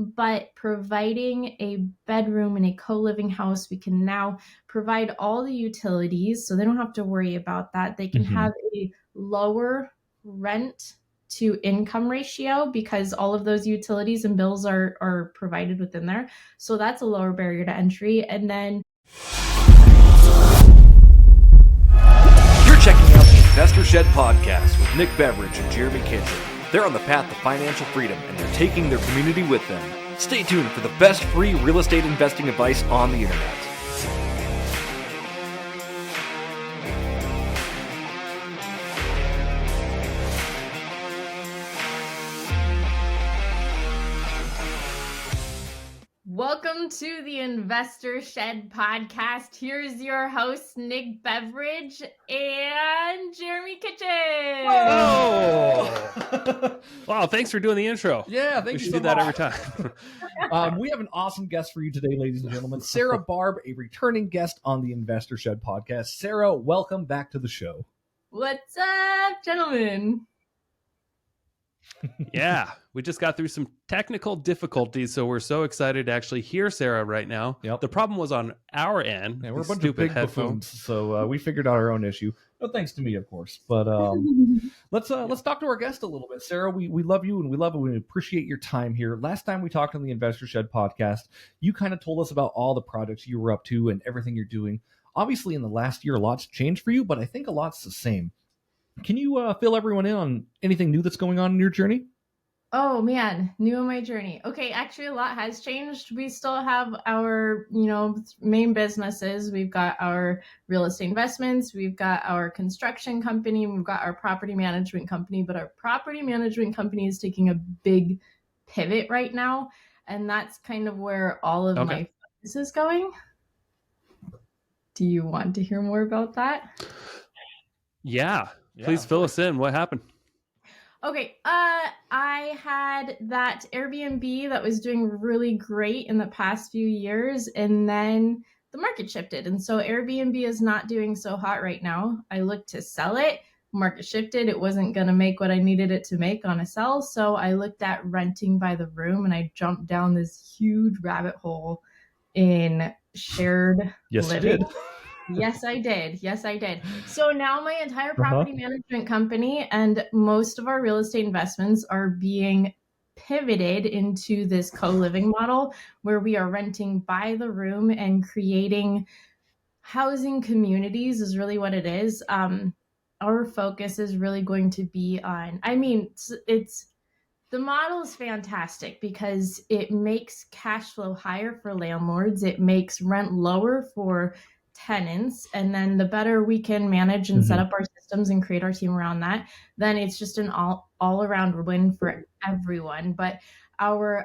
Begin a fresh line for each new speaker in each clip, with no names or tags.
but providing a bedroom in a co-living house, we can now provide all the utilities, so they don't have to worry about that. They can have a lower rent to income ratio because all of those utilities and bills are provided within there. So that's a lower barrier to entry. And then
you're checking out the Investor Shed podcast with Nick Beveridge and Jeremy Kitchen. They're on the path to financial freedom and they're taking their community with them. Stay tuned for the best free real estate investing advice on the internet.
welcome to the Investor Shed podcast. Here's your host, Nick Beveridge and Jeremy Kitchen.
Whoa!
Wow, thanks for doing the intro.
Yeah,
we should do that every time.
We have an awesome guest for you today, ladies and gentlemen. Sara Barb, a returning guest on the Investor Shed podcast. Sara, welcome back to the show.
What's up, gentlemen?
Yeah, we just got through some technical difficulties, so we're so excited to actually hear Sara right now.
Yep.
The problem was on our end.
Yeah, we're a bunch of big buffoons, so we figured out our own issue. No thanks to me, of course. But let's talk to our guest a little bit. Sara, we love you and we love it. We appreciate your time here. Last time we talked on the Investor Shed podcast, you kind of told us about all the projects you were up to and everything you're doing. Obviously, in the last year, a lot's changed for you, but I think a lot's the same. Can you fill everyone in on anything new that's going on in your journey?
Oh man, new in my journey. Okay, actually a lot has changed. We still have our, main businesses. We've got our real estate investments, we've got our construction company, we've got our property management company, but our property management company is taking a big pivot right now, and that's kind of where all of my focus is going. Do you want to hear more about that?
Yeah. Please fill us in. What happened?
Okay, I had that Airbnb that was doing really great in the past few years, and then the market shifted. And so Airbnb is not doing so hot right now. I looked to sell it. Market shifted. It wasn't going to make what I needed it to make on a sell. So I looked at renting by the room, and I jumped down this huge rabbit hole in shared living.
You did.
Yes, I did. So now my entire property management company and most of our real estate investments are being pivoted into this co-living model where we are renting by the room and creating housing communities is really what it is. Our focus is really going to be on, the model is fantastic because it makes cash flow higher for landlords. It makes rent lower for tenants, and then the better we can manage and set up our systems and create our team around that, then it's just an all around win for everyone. But our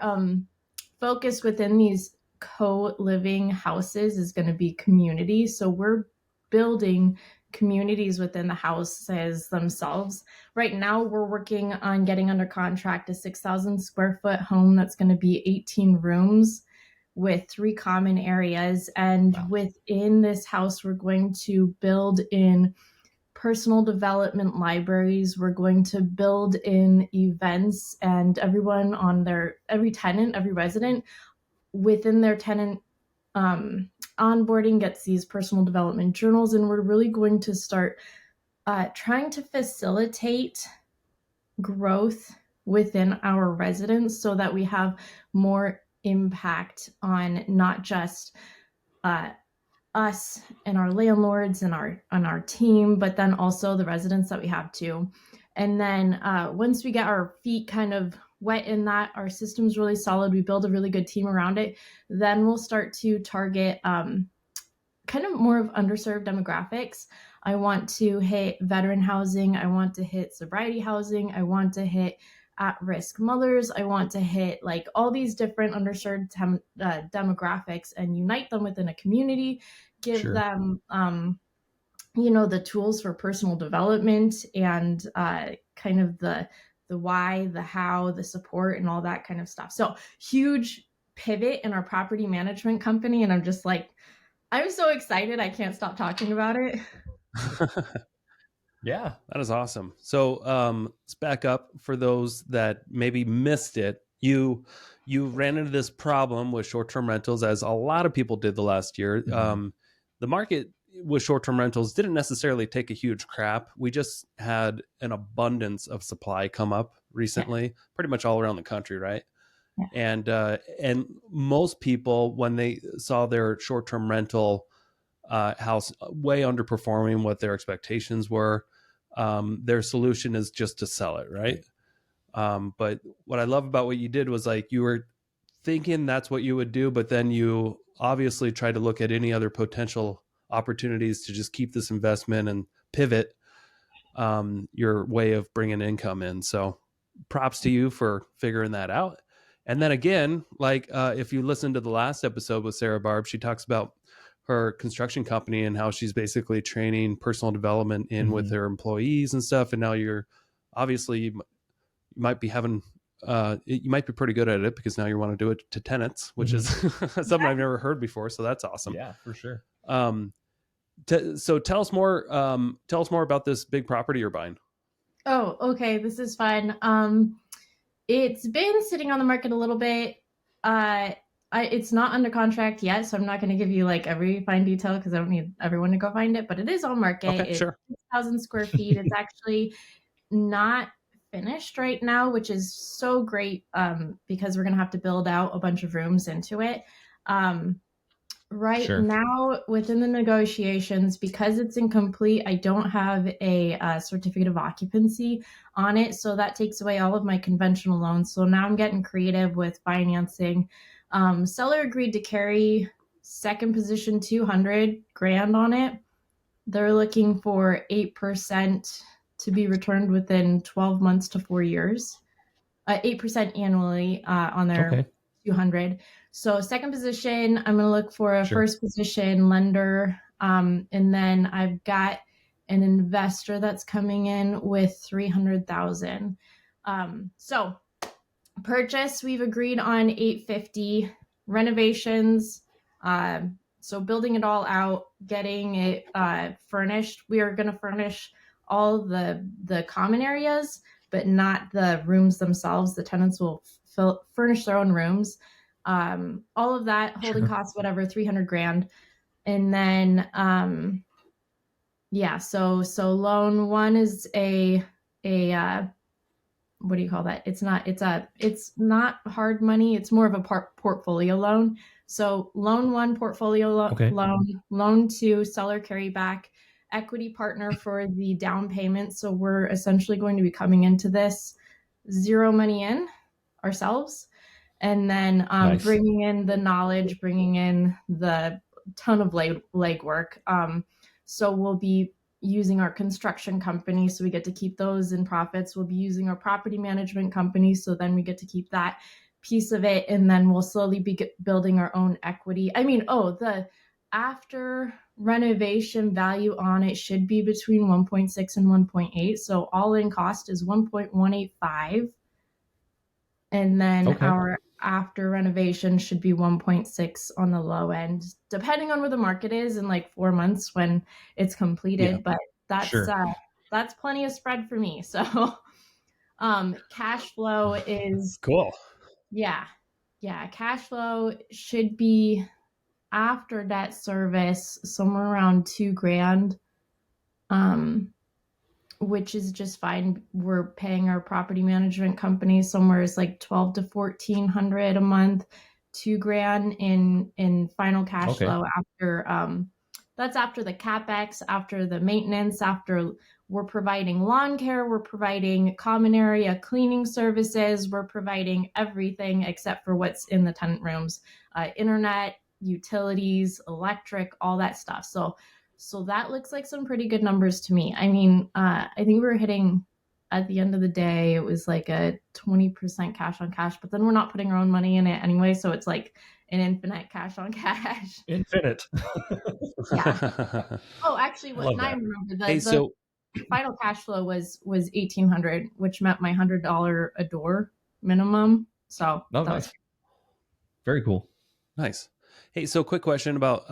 focus within these co-living houses is going to be community. So we're building communities within the houses themselves. Right now, we're working on getting under contract a 6,000 square foot home that's going to be 18 rooms with 3 common areas. And within this house, we're going to build in personal development libraries. We're going to build in events, and everyone on every tenant, every resident within their tenant onboarding gets these personal development journals. And we're really going to start trying to facilitate growth within our residents so that we have more impact on not just us and our landlords and our team, but then also the residents that we have too. And then once we get our feet kind of wet in that, our system's really solid, we build a really good team around it, then we'll start to target kind of more of underserved demographics. I want to hit veteran housing. I want to hit sobriety housing. I want to hit at-risk mothers. I want to hit like all these different underserved demographics and unite them within a community, give them, the tools for personal development and kind of the why, the how, the support, and all that kind of stuff. So huge pivot in our property management company. And I'm just like, I'm so excited. I can't stop talking about it.
Yeah,
that is awesome. So let's back up for those that maybe missed it. You you ran into this problem with short-term rentals, as a lot of people did the last year. The market with short-term rentals didn't necessarily take a huge crap. We just had an abundance of supply come up recently, pretty much all around the country, right? And most people, when they saw their short-term rental house way underperforming what their expectations were, their solution is just to sell it, right? But what I love about what you did was, like, you were thinking that's what you would do, but then you obviously tried to look at any other potential opportunities to just keep this investment and pivot your way of bringing income in. So props to you for figuring that out. And then again, like, if you listen to the last episode with Sara Barb, she talks about her construction company and how she's basically training personal development in with her employees and stuff. And now you're obviously, you might be having, you might be pretty good at it, because now you want to do it to tenants, which is something I've never heard before. So that's awesome.
Yeah, for sure.
So tell us more about this big property you're buying.
Oh, okay. This is fun. It's been sitting on the market a little bit. It's not under contract yet, so I'm not going to give you like every fine detail, because I don't need everyone to go find it, but it is on market.
Okay,
it's
sure.
6,000 square feet. It's actually not finished right now, which is so great, because we're going to have to build out a bunch of rooms into it. Right now, within the negotiations, because it's incomplete, I don't have a certificate of occupancy on it. So that takes away all of my conventional loans. So now I'm getting creative with financing. Seller agreed to carry second position $200,000 on it. They're looking for 8% to be returned within 12 months to 4 years, 8% annually on their 200. So second position, I'm going to look for a first position lender. And then I've got an investor that's coming in with 300,000. So purchase, we've agreed on 850. Renovations, so building it all out, getting it furnished. We are going to furnish all the common areas, but not the rooms themselves. The tenants will furnish their own rooms. All of that, holding costs, whatever, 300,000. And then, so loan one is a what do you call that? It's not hard money. It's more of a portfolio loan. So loan one, portfolio loan, loan two, seller carryback, equity partner for the down payment. So we're essentially going to be coming into this zero money in ourselves. And then bringing in the knowledge, bringing in the ton of legwork. So we'll be using our construction company, so we get to keep those in profits. We'll be using our property management company, so then we get to keep that piece of it. And then we'll slowly be building our own equity. I mean, the after renovation value on it should be between 1.6 and 1.8. So all in cost is 1.185. And then our after renovation should be 1.6 on the low end, depending on where the market is in like 4 months when it's completed. But that's plenty of spread for me. So cash flow is
cool.
Yeah. Cash flow should be after debt service somewhere around $2,000. Which is just fine. We're paying our property management company somewhere is like $1,200 to $1,400 a month, $2,000 in final cash flow after that's after the capex, after the maintenance, after we're providing lawn care, we're providing common area cleaning services, we're providing everything except for what's in the tenant rooms, internet, utilities, electric, all that stuff. So that looks like some pretty good numbers to me. I mean, I think we were hitting, at the end of the day, it was like a 20% cash on cash, but then we're not putting our own money in it anyway. So it's like an infinite cash on cash.
Infinite.
Yeah. Oh, actually, I remember the final cash flow was $1,800, which met my $100 a door minimum. So that was
very cool.
Nice. Hey, so quick question about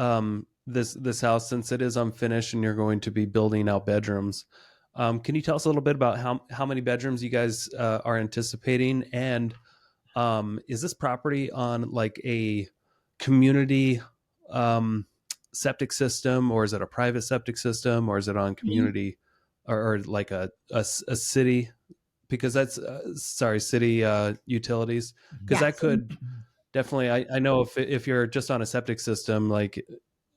this house, since it is unfinished and you're going to be building out bedrooms. Can you tell us a little bit about how many bedrooms you guys are anticipating, and Is this property on like a community septic system, or is it a private septic system, or is it on community or like a city? Because that's city utilities, because that could definitely, I know if you're just on a septic system, like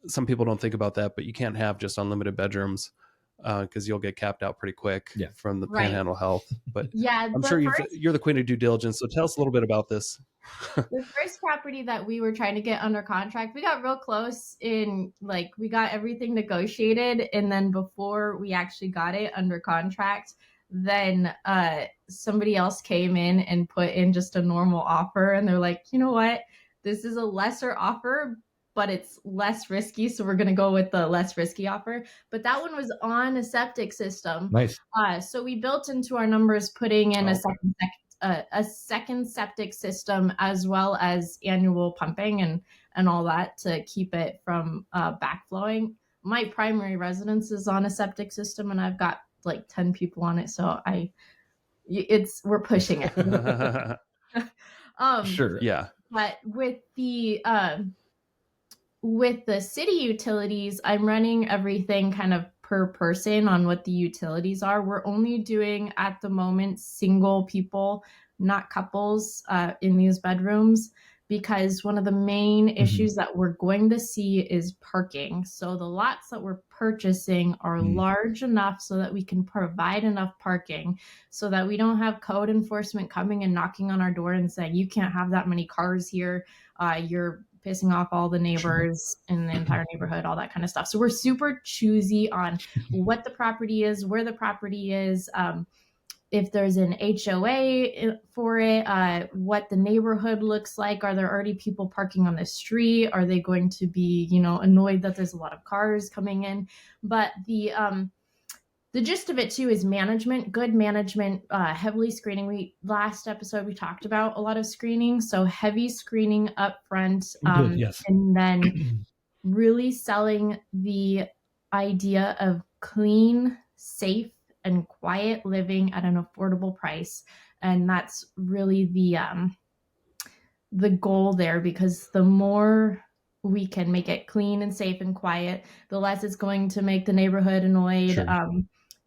some people don't think about that, but you can't have just unlimited bedrooms because you'll get capped out pretty quick from the Panhandle Health. But I'm sure you're the queen of due diligence, so tell us a little bit about this.
The first property that we were trying to get under contract, we got real close in, like, we got everything negotiated, and then before we actually got it under contract, then somebody else came in and put in just a normal offer, and they're like, you know what, this is a lesser offer, but it's less risky, so we're going to go with the less risky offer. But that one was on a septic system.
Nice.
So we built into our numbers putting in a second septic system, as well as annual pumping and all that to keep it from backflowing. My primary residence is on a septic system, and I've got like 10 people on it, so we're pushing it.
Sure.
Yeah.
But with the city utilities, I'm running everything kind of per person on what the utilities are. We're only doing at the moment single people, not couples, in these bedrooms, because one of the main issues that we're going to see is parking. So the lots that we're purchasing are large enough so that we can provide enough parking, so that we don't have code enforcement coming and knocking on our door and saying, you can't have that many cars here. You're pissing off all the neighbors in the entire neighborhood, all that kind of stuff. So we're super choosy on what the property is, where the property is, if there's an HOA for it, what the neighborhood looks like. Are there already people parking on the street? Are they going to be, annoyed that there's a lot of cars coming in? But the gist of it too is management, good management, heavily screening. Last episode we talked about a lot of screening, so heavy screening up front,
yes.
and then really selling the idea of clean, safe, and quiet living at an affordable price. And that's really the goal there, because the more we can make it clean and safe and quiet, the less it's going to make the neighborhood annoyed. Sure.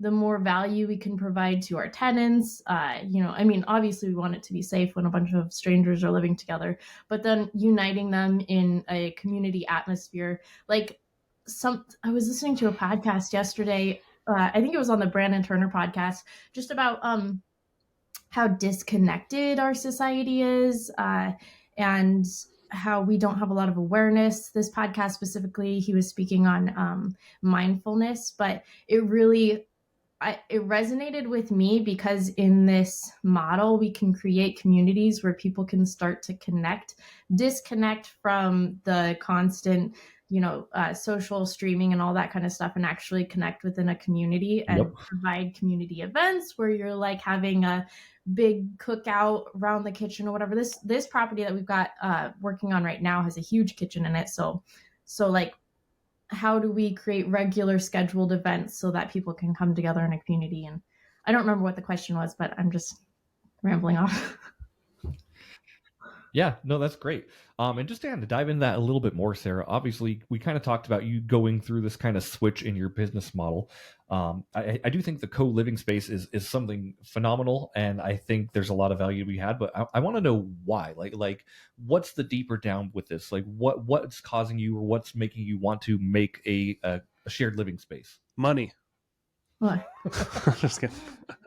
The more value we can provide to our tenants. Obviously we want it to be safe when a bunch of strangers are living together, but then uniting them in a community atmosphere. I was listening to a podcast yesterday, I think it was on the Brandon Turner podcast, just about how disconnected our society is, and how we don't have a lot of awareness. This podcast specifically, he was speaking on mindfulness, but it really it resonated with me, because in this model, we can create communities where people can start to disconnect from the constant, social streaming and all that kind of stuff, and actually connect within a community and provide community events where you're like having a big cookout around the kitchen or whatever. This property that we've got working on right now has a huge kitchen in it. So like, how do we create regular scheduled events so that people can come together in a community? And I don't remember what the question was, but I'm just rambling off.
Yeah, no, that's great. And just to dive into that a little bit more, Sarah, obviously we kind of talked about you going through this kind of switch in your business model. I do think the co-living space is something phenomenal, and I think there's a lot of value to be had, but I want to know why. Like what's the deeper down with this? Like what's causing you, or what's making you want to make a shared living space?
Money.
What?
Just kidding.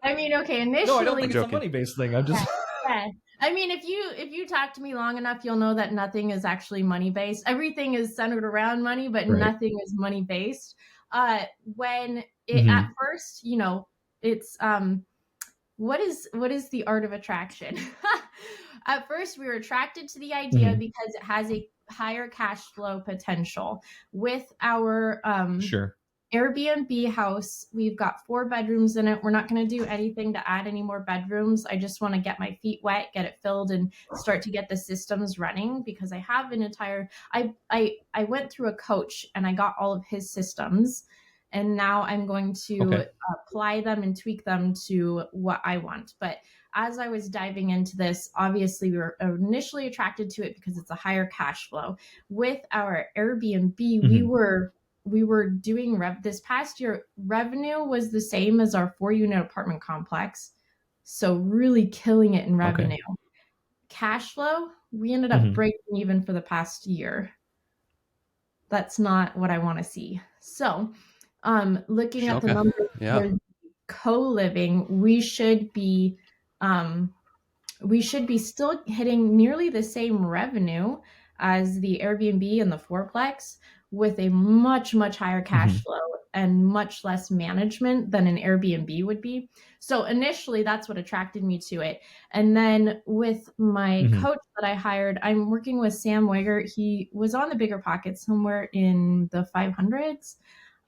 I mean, okay, initially...
No, I don't think it's a money-based thing. I'm just...
Yeah. I mean, if you talk to me long enough, you'll know that nothing is actually money-based. Everything is centered around money, but nothing is money-based. When it at first, it's what is the art of attraction? At first, we were attracted to the idea because it has a higher cash flow potential. With our Airbnb house, we've got 4 bedrooms in it. We're not going to do anything to add any more bedrooms. I just want to get my feet wet, get it filled, and start to get the systems running, because I have an entire, I went through a coach and I got all of his systems, and now I'm going to apply them and tweak them to what I want. But as I was diving into this, obviously we were initially attracted to it because it's a higher cash flow. With our Airbnb, we were doing this past year, revenue was the same as our 4-unit apartment complex. So really killing it in revenue. Okay. Cash flow, we ended up breaking even for the past year. That's not what I want to see. So looking at the numbers for co-living, we should be still hitting nearly the same revenue as the Airbnb and the fourplex, with a much, much higher cash flow and much less management than an Airbnb would be. So initially, that's what attracted me to it. And then with my coach that I hired, I'm working with Sam Wager. He was on the Bigger Pockets, somewhere in the 500s.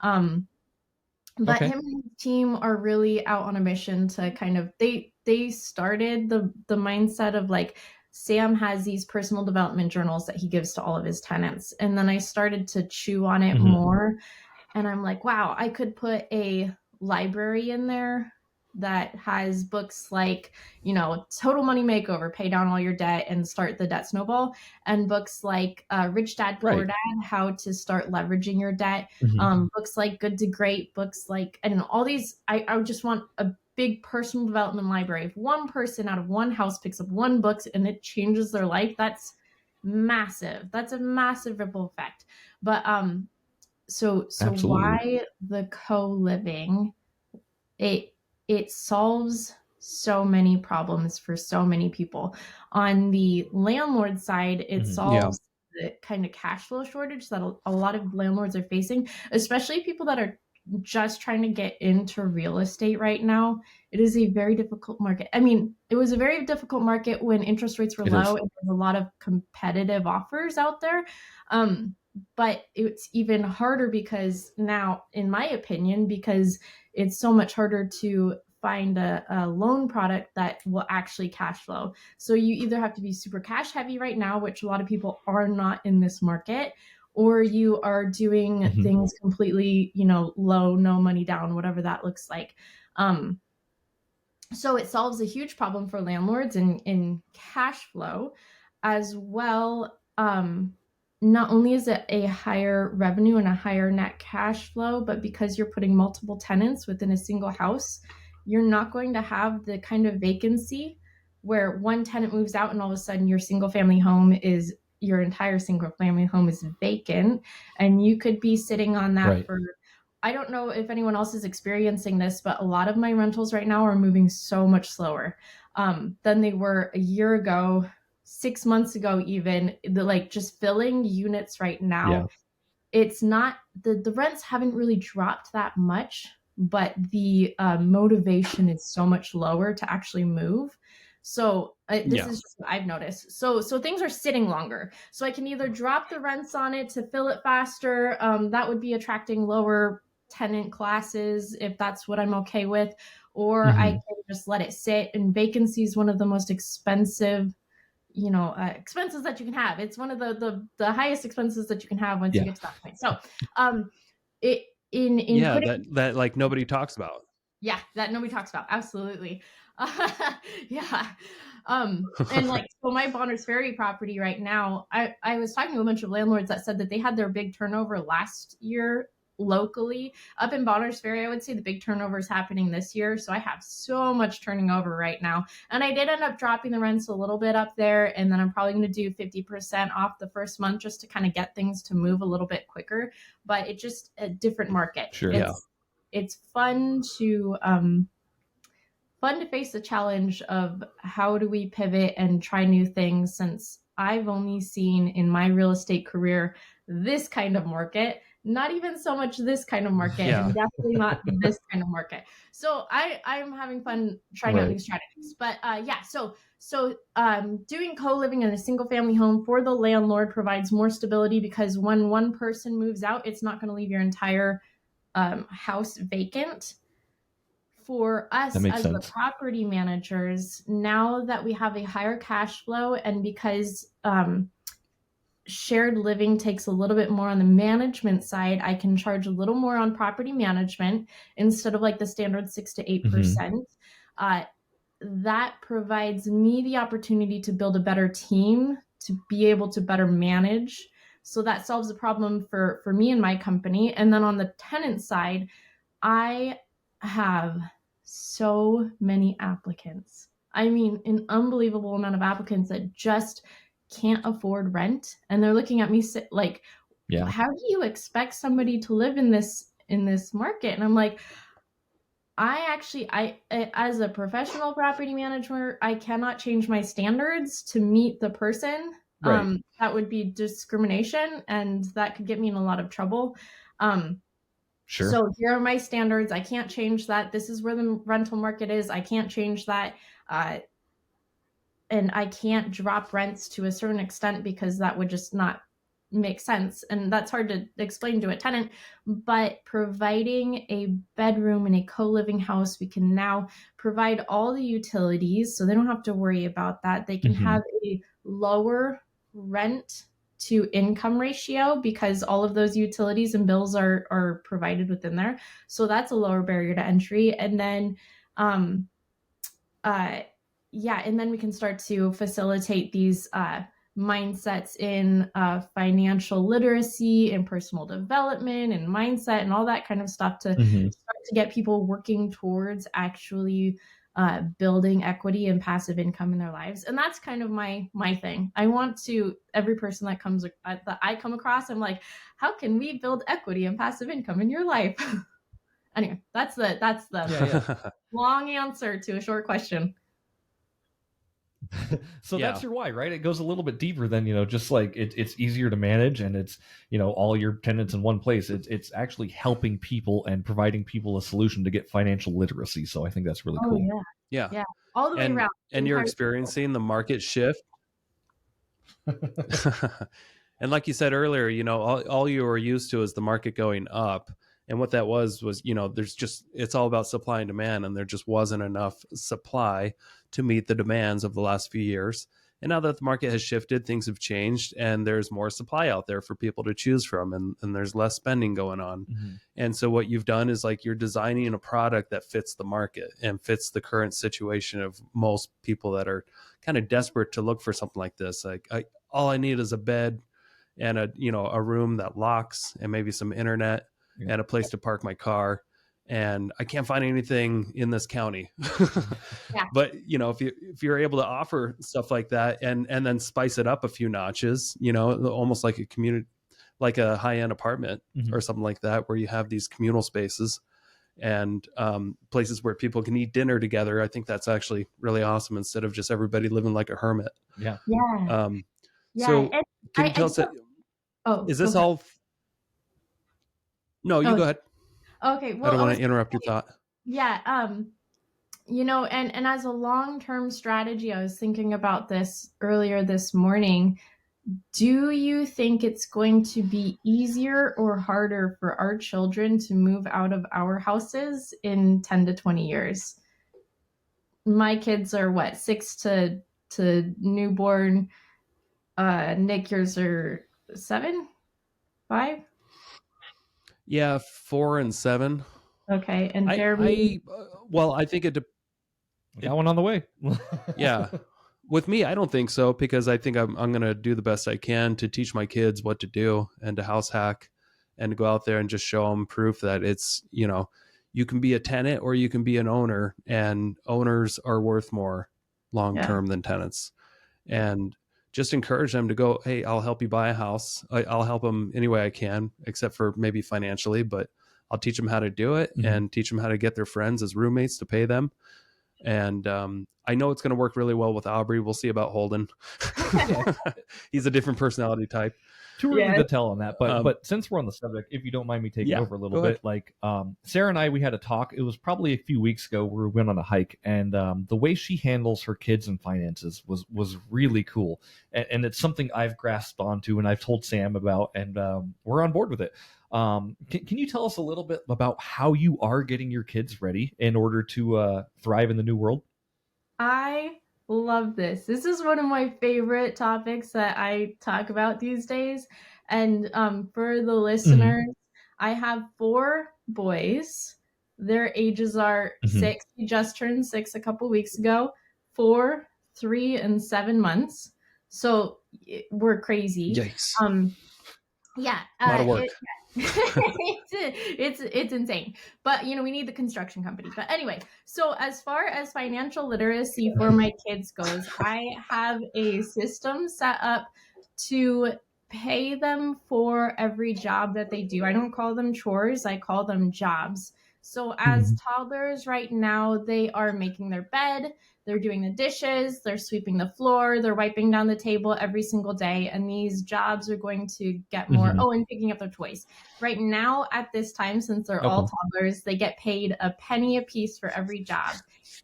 But him and his team are really out on a mission to kind of, they started the mindset of like, Sam has these personal development journals that he gives to all of his tenants. And then I started to chew on it more. And I'm like, wow, I could put a library in there that has books like, Total Money Makeover, Pay Down All Your Debt and Start the Debt Snowball, and books like Rich Dad, Poor Dad, How to Start Leveraging Your Debt, books like Good to Great, books like, I don't know, all these, I would just want a big personal development library. If one person out of one house picks up one book and it changes their life, that's massive. That's a massive ripple effect. But so Absolutely. Why the co-living? It solves so many problems for so many people. On the landlord side, it solves the kind of cash flow shortage that a lot of landlords are facing, especially people that are just trying to get into real estate right now. It is a very difficult market. I mean, it was a very difficult market when interest rates were low and there's a lot of competitive offers out there. But it's even harder because now, in my opinion, because it's so much harder to find a loan product that will actually cash flow. So you either have to be super cash heavy right now, which a lot of people are not in this market, or you are doing things completely, low, no money down, whatever that looks like. So it solves a huge problem for landlords in cash flow as well. Not only is it a higher revenue and a higher net cash flow, but because you're putting multiple tenants within a single house, you're not going to have the kind of vacancy where one tenant moves out and all of a sudden your entire single family home is vacant, and you could be sitting on that for, I don't know if anyone else is experiencing this, but a lot of my rentals right now are moving so much slower than they were a year ago, 6 months ago, even. Just filling units right now. It's not, the rents haven't really dropped that much, but the motivation is so much lower to actually move. So this is just what I've noticed. So things are sitting longer. So I can either drop the rents on it to fill it faster. That would be attracting lower tenant classes if that's what I'm okay with, or I can just let it sit. And vacancy is one of the most expensive expenses that you can have. It's one of the highest expenses that you can have once you get to that point. So
that like nobody talks about.
Yeah, that nobody talks about. Absolutely. And so my Bonners Ferry property right now, I was talking to a bunch of landlords that said that they had their big turnover last year locally. Up in Bonners Ferry, I would say the big turnover is happening this year. So I have so much turning over right now. And I did end up dropping the rents a little bit up there. And then I'm probably going to do 50% off the first month just to kind of get things to move a little bit quicker. But it's just a different market.
Sure.
It's fun to face the challenge of how do we pivot and try new things, since I've only seen in my real estate career this kind of market. Not even so much this kind of market, and definitely not this kind of market. So I'm having fun trying out new strategies. But so doing co-living in a single family home for the landlord provides more stability, because when one person moves out, it's not going to leave your entire house vacant. For us as the property managers, now that we have a higher cash flow, and because shared living takes a little bit more on the management side, I can charge a little more on property management instead of like the standard 6 to 8%. that provides me the opportunity to build a better team, to be able to better manage. So that solves the problem for me and my company. And then on the tenant side, I have so many applicants. I mean, an unbelievable amount of applicants that just can't afford rent, and they're looking at me like,
Yeah.
how do you expect somebody to live in this market? And I'm like, I as a professional property manager, I cannot change my standards to meet the person.
Right.
That would be discrimination, and that could get me in a lot of trouble.
Sure.
So here are my standards. I can't change that. This is where the rental market is. I can't change that. And I can't drop rents to a certain extent because that would just not make sense. And that's hard to explain to a tenant. But providing a bedroom in a co-living house, we can now provide all the utilities so they don't have to worry about that. They can have a lower rent to income ratio because all of those utilities and bills are provided within there. So that's a lower barrier to entry. And then and then we can start to facilitate these mindsets in financial literacy and personal development and mindset and all that kind of stuff to start to get people working towards actually building equity and passive income in their lives. And that's kind of my thing. I want to, every person that I come across, I'm like, how can we build equity and passive income in your life? Anyway, that's the long answer to a short question.
So that's your why, right? It goes a little bit deeper than, just like it's easier to manage and it's, all your tenants in one place. It's actually helping people and providing people a solution to get financial literacy. So I think that's really cool.
Yeah.
All the way around.
And you're experiencing the market shift. And like you said earlier, all you were used to is the market going up. And what that was, it's all about supply and demand, and there just wasn't enough supply to meet the demands of the last few years. And now that the market has shifted, things have changed, and there's more supply out there for people to choose from, and there's less spending going on. And so what you've done is like you're designing a product that fits the market and fits the current situation of most people that are kind of desperate to look for something like this. Like all I need is a bed and a room that locks and maybe some internet and a place to park my car, and I can't find anything in this county. But if you're able to offer stuff like that and then spice it up a few notches, almost like a community, like a high-end apartment or something like that, where you have these communal spaces and places where people can eat dinner together, I think that's actually really awesome, instead of just everybody living like a hermit. So can you tell us, is this all? No, you go ahead.
Okay. Well,
I don't want to interrupt your thought.
Yeah. And as a long-term strategy, I was thinking about this earlier this morning. Do you think it's going to be easier or harder for our children to move out of our houses in 10 to 20 years? My kids are 6 to newborn. Nick, yours are 7, 5?
Yeah, 4 and 7.
Okay, and Jeremy.
I think it
got one on the way.
Yeah, with me, I don't think so, because I think I'm going to do the best I can to teach my kids what to do and to house hack and to go out there and just show them proof that it's you can be a tenant or you can be an owner, and owners are worth more long term than tenants. And just encourage them to go, hey, I'll help you buy a house. I'll help them any way I can, except for maybe financially, but I'll teach them how to do it and teach them how to get their friends as roommates to pay them. And I know it's going to work really well with Aubrey. We'll see about Holden. He's a different personality type.
Too early to tell on that, but since we're on the subject, if you don't mind me taking over a little bit, like Sarah and I, we had a talk. It was probably a few weeks ago where we went on a hike, and the way she handles her kids and finances was really cool, and it's something I've grasped onto and I've told Sam about, and we're on board with it. Can you tell us a little bit about how you are getting your kids ready in order to thrive in the new world?
I love this. This is one of my favorite topics that I talk about these days. And for the listeners, I have 4 boys. Their ages are
Mm-hmm.
6. He just turned 6 a couple weeks ago, 4, 3, and 7 months. So we're crazy.
Yikes.
Yeah,
A lot of work.
it's insane. But we need the construction company. But anyway, so as far as financial literacy for my kids goes, I have a system set up to pay them for every job that they do. I don't call them chores, I call them jobs. So as toddlers right now, they are making their bed, they're doing the dishes, they're sweeping the floor, they're wiping down the table every single day. And these jobs are going to get more. Oh, and picking up their toys. Right now, at this time, since they're all toddlers, they get paid a penny a piece for every job.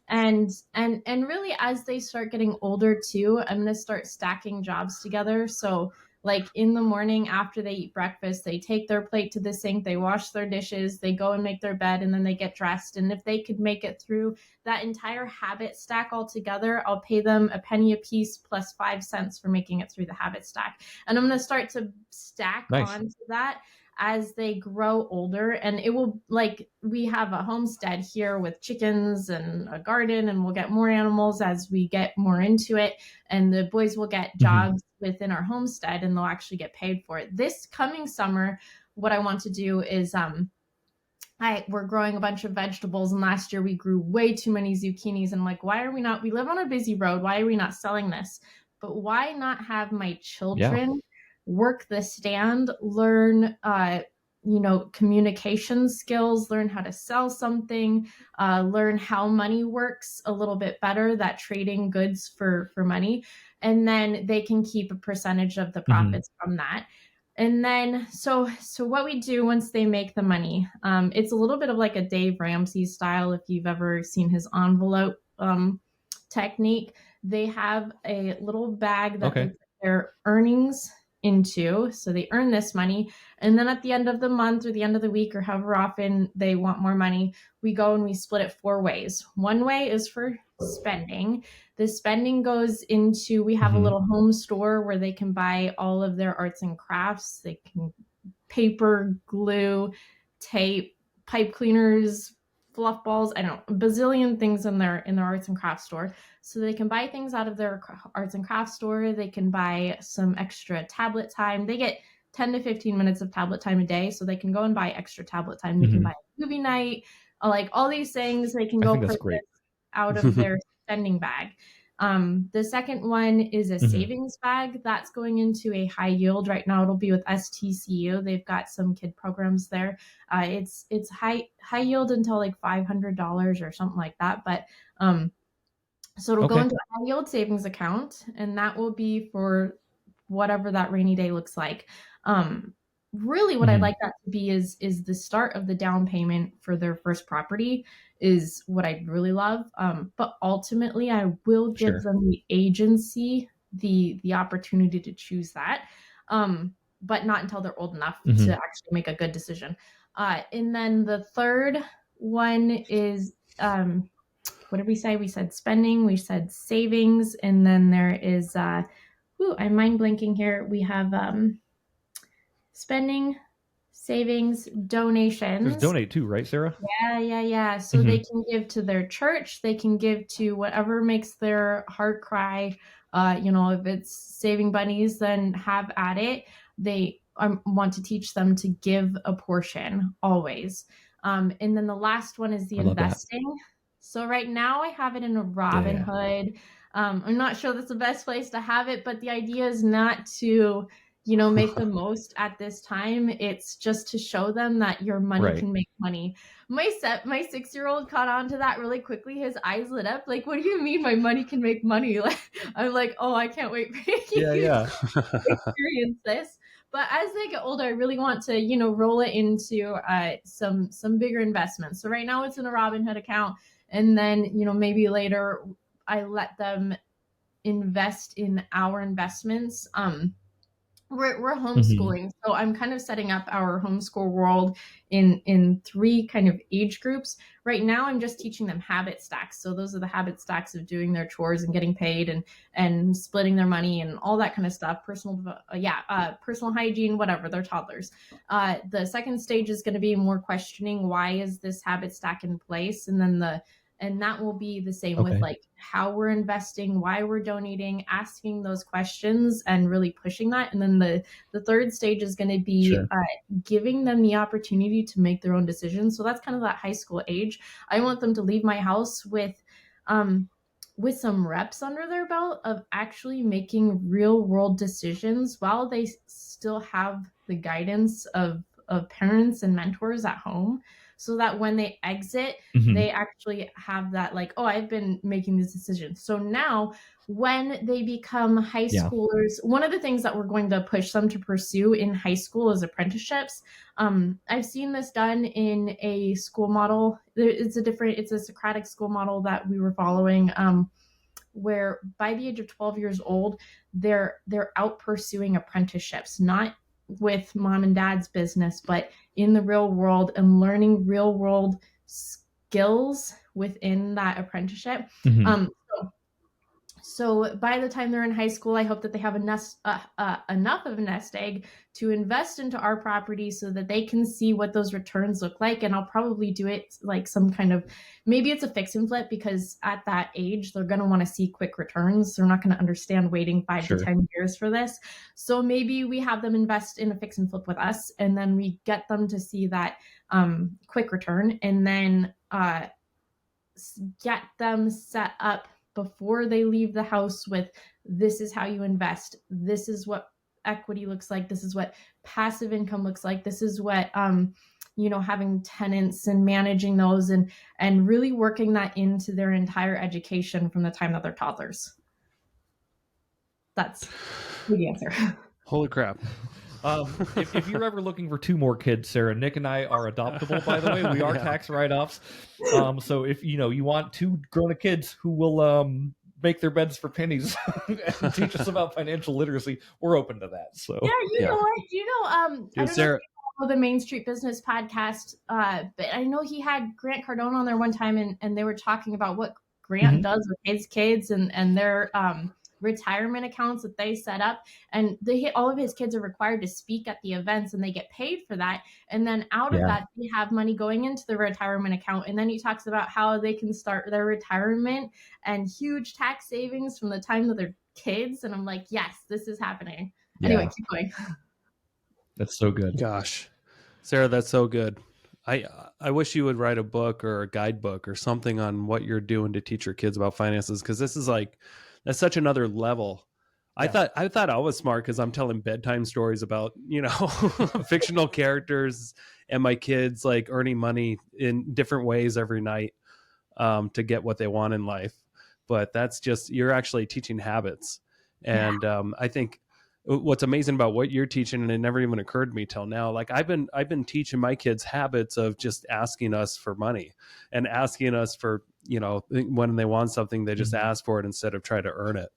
And really, as they start getting older too, I'm going to start stacking jobs together. So like in the morning after they eat breakfast, they take their plate to the sink, they wash their dishes, they go and make their bed, and then they get dressed. And if they could make it through that entire habit stack altogether, I'll pay them a penny a piece plus 5 cents for making it through the habit stack. And I'm going to start to stack onto that as they grow older. And it will, like, we have a homestead here with chickens and a garden, and we'll get more animals as we get more into it. And the boys will get jobs within our homestead, and they'll actually get paid for it. This coming summer, what I want to do is we're growing a bunch of vegetables, and last year we grew way too many zucchinis. And I'm like, why are we not, we live on a busy road, why are we not selling this? But why not have my children work the stand, learn communication skills, learn how to sell something, learn how money works a little bit better, that trading goods for money, and then they can keep a percentage of the profits from that. And then, so what we do once they make the money, it's a little bit of like a Dave Ramsey style. If you've ever seen his envelope technique, they have a little bag that they put their earnings into. So they earn this money. And then at the end of the month or the end of the week or however often they want more money, we go and we split it 4 ways. One way is for spending. The spending goes into, we have a little home store where they can buy all of their arts and crafts. They can paper, glue, tape, pipe cleaners, fluff balls, I don't know, a bazillion things in their arts and crafts store. So they can buy things out of their arts and crafts store. They can buy some extra tablet time. They get 10 to 15 minutes of tablet time a day. So they can go and buy extra tablet time. They can buy a movie night, like all these things they can go purchase out of their spending bag. The second one is a savings bag that's going into a high yield. Right now it'll be with STCU. They've got some kid programs there. It's high yield until like $500 or something like that. But so it'll go into a high yield savings account, and that will be for whatever that rainy day looks like. Really what I'd like that to be is the start of the down payment for their first property is what I'd really love. But ultimately I will give them the agency, the opportunity to choose that. But not until they're old enough to actually make a good decision. And then the third one is, what did we say? We said spending, we said savings, and then there is, I'm mind blanking here. We have, spending, savings, donations.
There's donate too, right, Sarah?
Yeah. So they can give to their church. They can give to whatever makes their heart cry. If it's saving bunnies, then have at it. They want to teach them to give a portion always. And then the last one is the investing. So right now I have it in a Robinhood. I'm not sure that's the best place to have it, but the idea is not to make the most at this time. It's just to show them that your money can make money. My 6-year-old caught on to that really quickly. His eyes lit up. Like, what do you mean my money can make money? I'm like, oh, I can't wait for you to experience this. But as they get older, I really want to, roll it into some bigger investments. So right now it's in a Robinhood account. And then, maybe later I let them invest in our investments. we're homeschooling, so I'm kind of setting up our homeschool world in 3 kind of age groups. Right now, I'm just teaching them habit stacks. So those are the habit stacks of doing their chores and getting paid and splitting their money and all that kind of stuff. Personal hygiene, whatever. They're toddlers. The second stage is going to be more questioning, why is this habit stack in place, and then that will be the same with like how we're investing, why we're donating, asking those questions and really pushing that. And then the third stage is going to be giving them the opportunity to make their own decisions. So that's kind of that high school age. I want them to leave my house with some reps under their belt of actually making real world decisions while they still have the guidance of parents and mentors at home, so that when they exit, they actually have that like, oh, I've been making these decisions. So now when they become high schoolers, one of the things that we're going to push them to pursue in high school is apprenticeships. I've seen this done in a school model. It's a Socratic school model that we were following, where by the age of 12 years old, they're out pursuing apprenticeships, not with mom and dad's business, but in the real world, and learning real world skills within that apprenticeship. So by the time they're in high school, I hope that they have enough of a nest egg to invest into our property so that they can see what those returns look like. And I'll probably do it like some kind of, maybe it's a fix and flip, because at that age, they're going to want to see quick returns. They're not going to understand waiting 5 to 10 years for this. So maybe we have them invest in a fix and flip with us, and then we get them to see that quick return, and then get them set up before they leave the house with, this is how you invest. This is what equity looks like. This is what passive income looks like. This is what, having tenants and managing those and really working that into their entire education from the time that they're toddlers. That's the answer.
Holy crap.
If you're ever looking for 2 more kids, Sarah, Nick and I are adoptable, by the way. We are tax write-offs. So if you want 2 grown-up kids who will make their beds for pennies and teach us about financial literacy, we're open to that. So
you know what? I don't know
Sarah,
if you know the Main Street Business podcast, but I know he had Grant Cardone on there one time, and they were talking about what Grant does with his kids and their retirement accounts that they set up, and all of his kids are required to speak at the events, and they get paid for that, and then out of that they have money going into the retirement account. And then he talks about how they can start their retirement and huge tax savings from the time that they're kids, and I'm like, yes, this is happening. Anyway, keep going.
That's so good.
Gosh, Sarah, that's so good. I wish you would write a book or a guidebook or something on what you're doing to teach your kids about finances, because this is like, that's such another level. Yeah. I thought I was smart because I'm telling bedtime stories about, fictional characters and my kids like earning money in different ways every night to get what they want in life. But that's just, you're actually teaching habits. And I think what's amazing about what you're teaching, and it never even occurred to me till now, like I've been teaching my kids habits of just asking us for money and asking us for, when they want something, they just ask for it instead of try to earn it.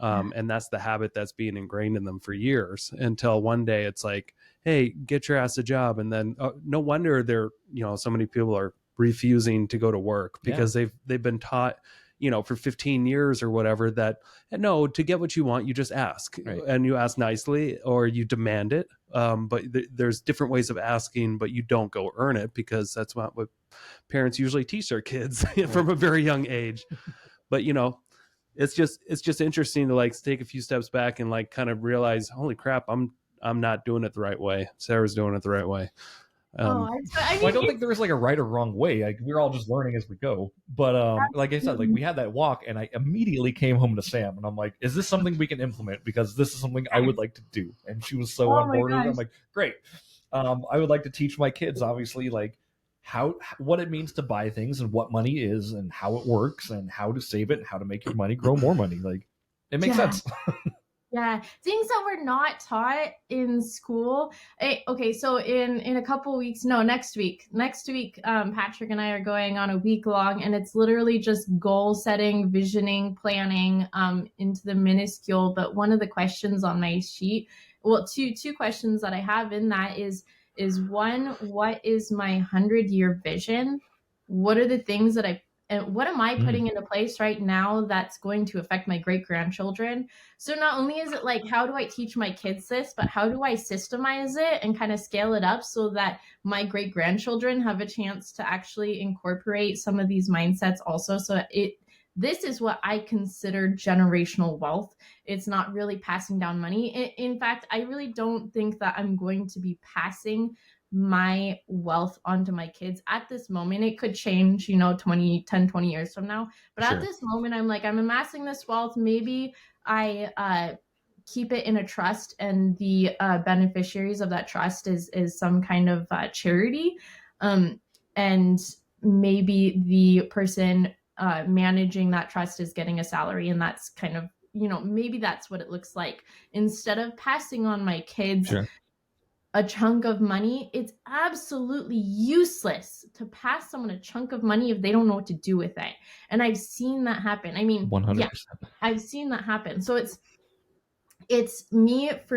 And that's the habit that's being ingrained in them for years, until one day it's like, hey, get your ass a job. And then no wonder they're, so many people are refusing to go to work because they've been taught, for 15 years or whatever, that no, to get what you want, you just ask, and you ask nicely, or you demand it. But there's different ways of asking, but you don't go earn it, because that's what parents usually teach their kids from a very young age. But, it's just interesting to like take a few steps back and like kind of realize, holy crap, I'm not doing it the right way. Sarah's doing it the right way.
I don't think there is like a right or wrong way. Like, we're all just learning as we go. But like I said, like we had that walk, and I immediately came home to Sam, and I'm like, "Is this something we can implement? Because this is something I would like to do." And she was so on board with it. I'm like, "Great." I would like to teach my kids, obviously, like what it means to buy things and what money is and how it works and how to save it and how to make your money grow more money. Like, it makes sense.
Yeah, things that were not taught in school. Okay, so in a couple weeks, next week, Patrick and I are going on a week long, and it's literally just goal setting, visioning, planning into the minuscule. But one of the questions on my sheet two questions that I have in that is one, what is my 100-year vision? What are the things that and what am I putting into place right now that's going to affect my great grandchildren? So not only is it like, how do I teach my kids this, but how do I systemize it and kind of scale it up so that my great grandchildren have a chance to actually incorporate some of these mindsets also? So this is what I consider generational wealth. It's not really passing down money. In fact, I really don't think that I'm going to be passing my wealth onto my kids at this moment. It could change, 10, 20 years from now. But
Sure.
at this moment, I'm like, I'm amassing this wealth. Maybe I keep it in a trust, and the beneficiaries of that trust is some kind of charity. And maybe the person managing that trust is getting a salary, and that's kind of, maybe that's what it looks like. Instead of passing on my kids
Sure.
a chunk of money, it's absolutely useless to pass someone a chunk of money if they don't know what to do with it. And I've seen that happen. I mean,
100%.
yeah, I've seen that happen. So for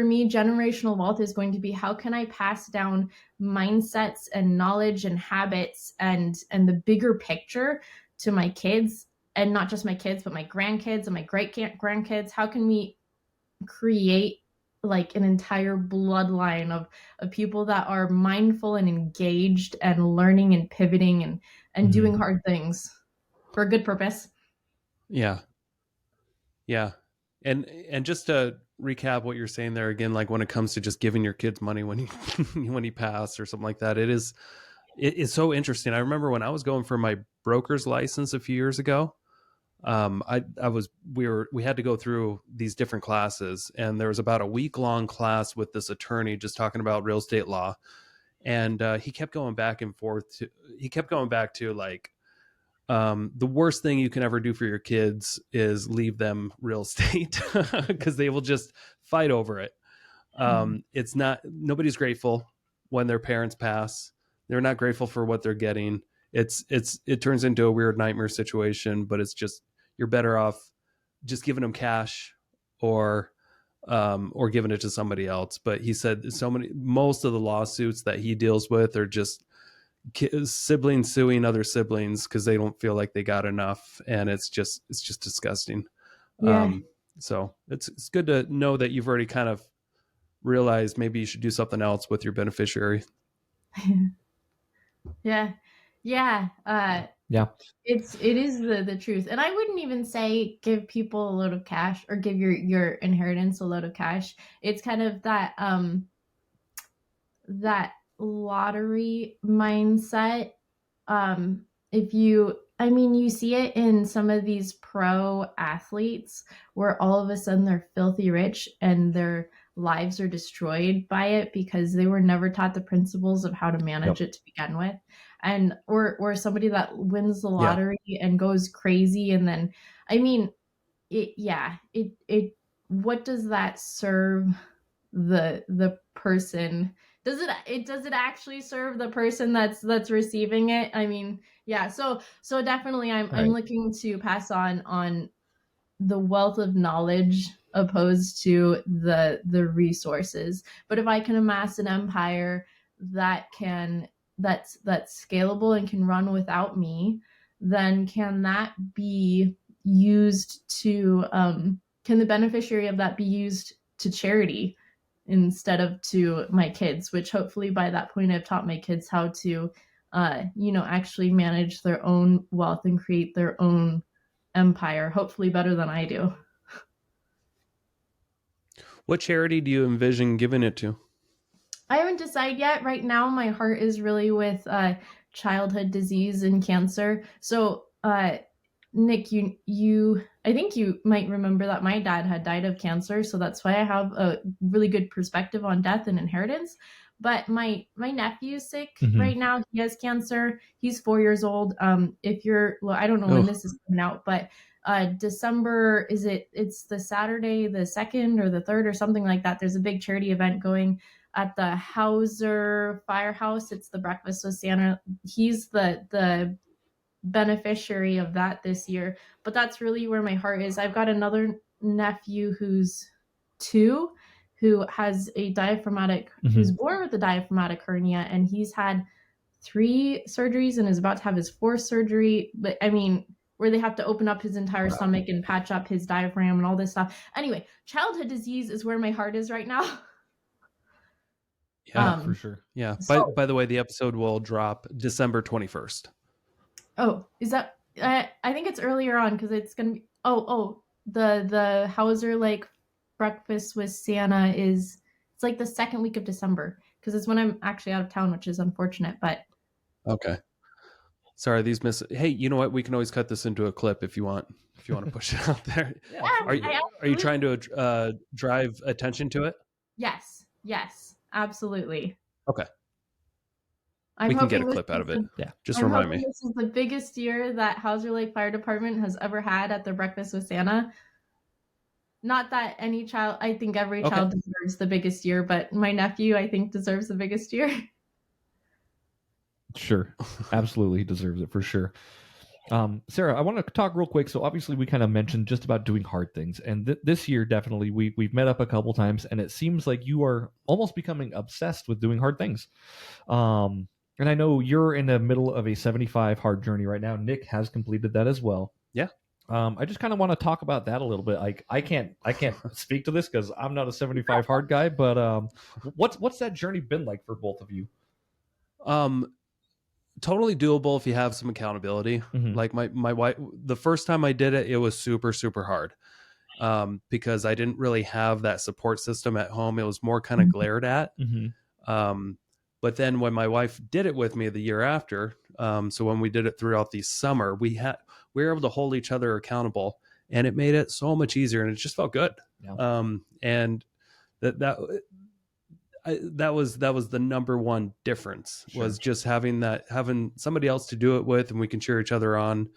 me, generational wealth is going to be, how can I pass down mindsets and knowledge and habits and the bigger picture to my kids, and not just my kids, but my grandkids and my great grandkids? How can we create like an entire bloodline of people that are mindful and engaged and learning and pivoting and doing hard things for a good purpose?
Yeah. And just to recap what you're saying there again, like when it comes to just giving your kids money when you when you pass or something like that, it's so interesting. I remember when I was going for my broker's license a few years ago, we had to go through these different classes, and there was about a week-long class with this attorney just talking about real estate law. And he kept going back and forth to like, the worst thing you can ever do for your kids is leave them real estate, because they will just fight over it. It's not, nobody's grateful when their parents pass. They're not grateful for what they're getting. It turns into a weird nightmare situation, but it's just, you're better off just giving them cash or giving it to somebody else. But he said most of the lawsuits that he deals with are just siblings suing other siblings because they don't feel like they got enough, and it's just disgusting.
Yeah.
So it's good to know that you've already kind of realized maybe you should do something else with your beneficiary.
Yeah.
Yeah.
It is the truth. And I wouldn't even say give people a load of cash or give your inheritance a load of cash. It's kind of that lottery mindset. You see it in some of these pro athletes where all of a sudden they're filthy rich and their lives are destroyed by it because they were never taught the principles of how to manage it to begin with. And or somebody that wins the lottery and goes crazy, and then what does that serve the person? Does it actually serve the person that's receiving it? So definitely I'm looking to pass on the wealth of knowledge opposed to the resources. But if I can amass an empire that's scalable and can run without me, then can that be used to can the beneficiary of that be used to charity instead of to my kids, which hopefully by that point I've taught my kids how to actually manage their own wealth and create their own empire, hopefully better than I do.
What charity do you envision giving it to?
I haven't decided yet. Right now, my heart is really with childhood disease and cancer. So, Nick, I think you might remember that my dad had died of cancer. So that's why I have a really good perspective on death and inheritance. But my nephew's sick right now. He has cancer. He's 4 years old. I don't know when this is coming out, but December, it's the Saturday, the 2nd or the 3rd or something like that. There's a big charity event going at the Hauser Firehouse. It's the Breakfast with Santa. He's the beneficiary of that this year. But that's really where my heart is. I've got another nephew who's 2, who has a diaphragmatic, who's born with a diaphragmatic hernia, and he's had 3 surgeries and is about to have his 4th surgery. But I mean, where they have to open up his entire stomach and patch up his diaphragm and all this stuff. Anyway, childhood disease is where my heart is right now.
Yeah, for sure.
Yeah.
So,
By the way, the episode will drop December 21st.
Oh, is that? I think it's earlier on because it's gonna be. The Hauser Lake breakfast with Santa is. It's like the second week of December because it's when I'm actually out of town, which is unfortunate. But
okay. Sorry, these miss. Hey, you know what? We can always cut this into a clip if you want. If you want to push it out there.
yeah,
Are you trying to drive attention to it?
Yes, absolutely.
Okay.
I'm
we can get a
hoping
clip out of it.
Yeah.
Just
I'm
remind me.
hoping this is the biggest year that Hauser Lake Fire Department has ever had at their breakfast with Santa. Not that any child, I think every child deserves the biggest year, but my nephew, I think, deserves the biggest year.
Sure. Absolutely. He deserves it for sure. Sarah, I want to talk real quick. So obviously we kind of mentioned just about doing hard things. And this year, definitely, we've met up a couple times, and it seems like you are almost becoming obsessed with doing hard things. And I know you're in the middle of a 75 hard journey right now. Nick has completed that as well.
Yeah.
I just kind of want to talk about that a little bit. Like I can't speak to this because I'm not a 75 hard guy, but what's that journey been like for both of you?
Totally doable if you have some accountability. Like my wife, the first time I did it, it was super, super hard. Because I didn't really have that support system at home. It was more kind of glared at. But then when my wife did it with me the year after, so when we did it throughout the summer, we were able to hold each other accountable, and it made it so much easier, and it just felt good.
Yeah.
And that was the number one difference. Sure. Was just having somebody else to do it with, and we can cheer each other on.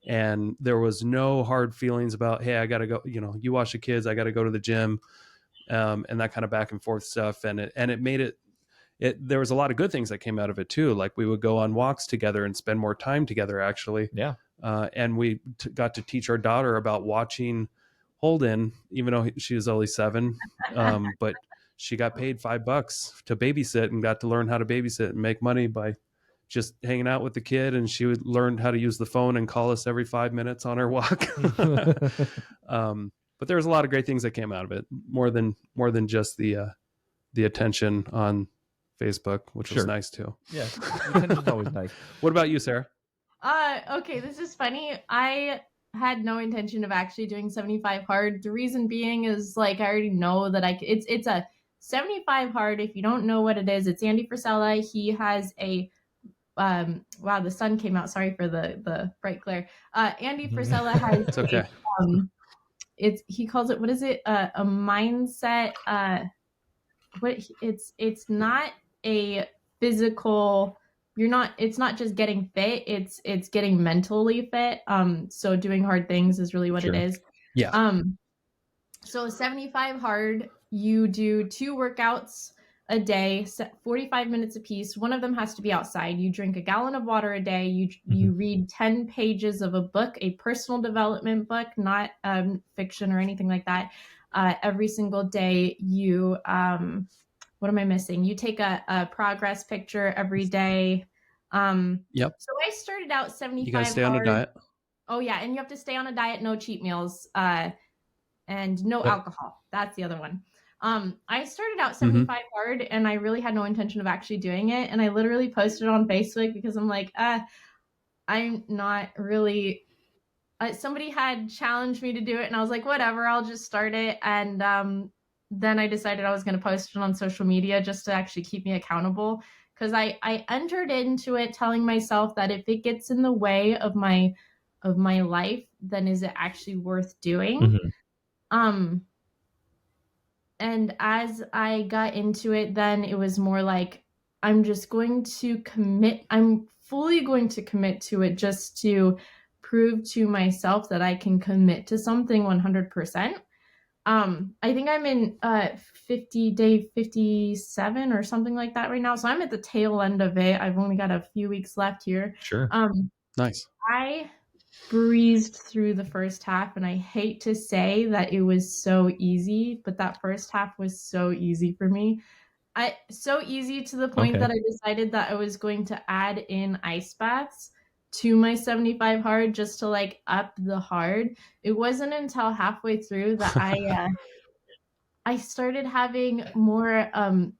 And there was no hard feelings about, hey, I got to go, you watch the kids, I got to go to the gym, and that kind of back and forth stuff. And it made it, there was a lot of good things that came out of it too. Like we would go on walks together and spend more time together, actually. Yeah. And we got to teach our daughter about watching Holden, even though she was only 7. But she got paid $5 to babysit and got to learn how to babysit and make money by just hanging out with the kid. And she would learn how to use the phone and call us every 5 minutes on her walk. But there was a lot of great things that came out of it, more than just the attention on Facebook, which was nice too.
Yeah, attention's always nice.
What about you, Sarah?
Okay, this is funny. I had no intention of actually doing 75 hard. The reason being is like I already know that it's a 75 hard. If you don't know what it is, it's Andy Frisella. He has a wow, the sun came out. Sorry for the bright glare. Andy Frisella has
it's okay.
He calls it, what is it? A mindset. It's not a physical, it's not just getting fit, it's getting mentally fit. So doing hard things is really what it is.
Yeah.
So 75 hard, you do 2 workouts a day, 45 minutes apiece. One of them has to be outside. You drink a gallon of water a day. You read 10 pages of a book, a personal development book, not fiction or anything like that. Every single day. You what am I missing? You take a progress picture every day.
Yep.
So I started out 75
You gotta stay
hard.
on a diet.
Oh yeah, and you have to stay on a diet, no cheat meals, and no alcohol. That's the other one. I started out 75 hard, and I really had no intention of actually doing it. And I literally posted it on Facebook because I'm like, I'm not really. Somebody had challenged me to do it, and I was like, whatever, I'll just start it. And then I decided I was going to post it on social media just to actually keep me accountable, because I entered into it telling myself that if it gets in the way of my life, then is it actually worth doing? And as I got into it, then it was more like, I'm just going to commit. I'm fully going to commit to it just to prove to myself that I can commit to something 100%. I think I'm in day 57 or something like that right now. So I'm at the tail end of it. I've only got a few weeks left here.
Sure. Nice.
breezed through the first half, and I hate to say that it was so easy, but that first half was so easy for me. So easy to the point
Okay.
that I decided that I was going to add in ice baths to my 75 hard just to like up the hard. It wasn't until halfway through that I started having more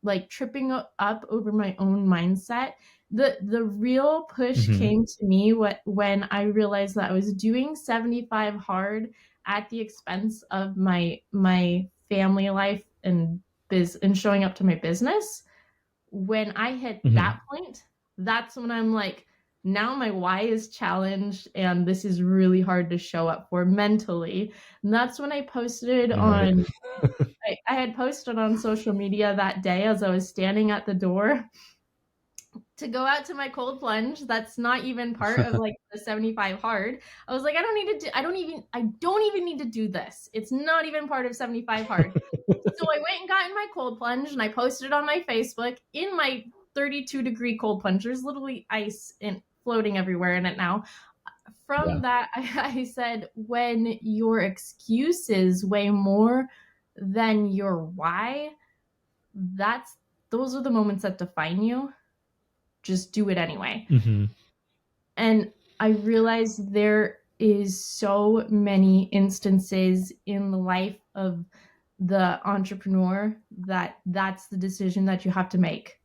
like tripping up over my own mindset. The real push
Mm-hmm.
came to me when I realized that I was doing 75 hard at the expense of my family life and and showing up to my business. When I hit
Mm-hmm.
that point, that's when I'm like, now my why is challenged and this is really hard to show up for mentally. And that's when I posted
All right.
on I had posted on social media that day as I was standing at the door to go out to my cold plunge. That's not even part of like the 75 hard. I was like, I don't even need to do this. It's not even part of 75 hard. So I went and got in my cold plunge and I posted it on my Facebook in my 32-degree cold plunge. There's literally ice floating everywhere in it now. From that, I said, when your excuses weigh more than your why, those are the moments that define you. Just do it anyway.
Mm-hmm.
And I realized there is so many instances in the life of the entrepreneur that's the decision that you have to make.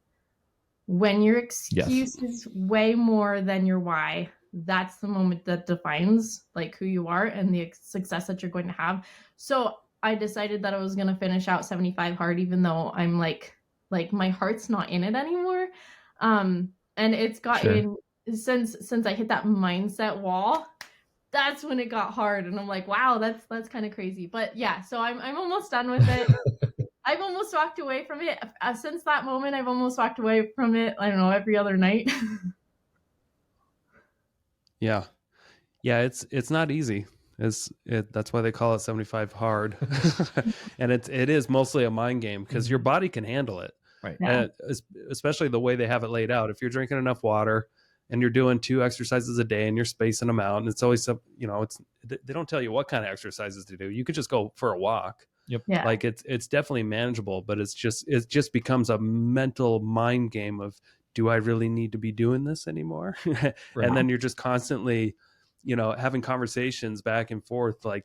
When your excuse is way more than your why, that's the moment that defines like who you are and the success that you're going to have. So I decided that I was going to finish out 75 hard, even though I'm like my heart's not in it anymore. And it's gotten since I hit that mindset wall, that's when it got hard. And I'm like, wow, that's kind of crazy. But yeah, so I'm almost done with it. I've almost walked away from it. Since that moment, I've almost walked away from it, I don't know, every other night.
Yeah. It's not easy. That's why they call it 75 hard. And it is mostly a mind game because your body can handle it.
Right.
Yeah.
Especially the way they have it laid out. If you're drinking enough water and you're doing 2 exercises a day and you're spacing them out, and it's always they don't tell you what kind of exercises to do. You could just go for a walk.
Yep.
Yeah.
Like it's definitely manageable, but it just becomes a mental mind game of, do I really need to be doing this anymore?
Right.
And then you're just constantly, having conversations back and forth. Like,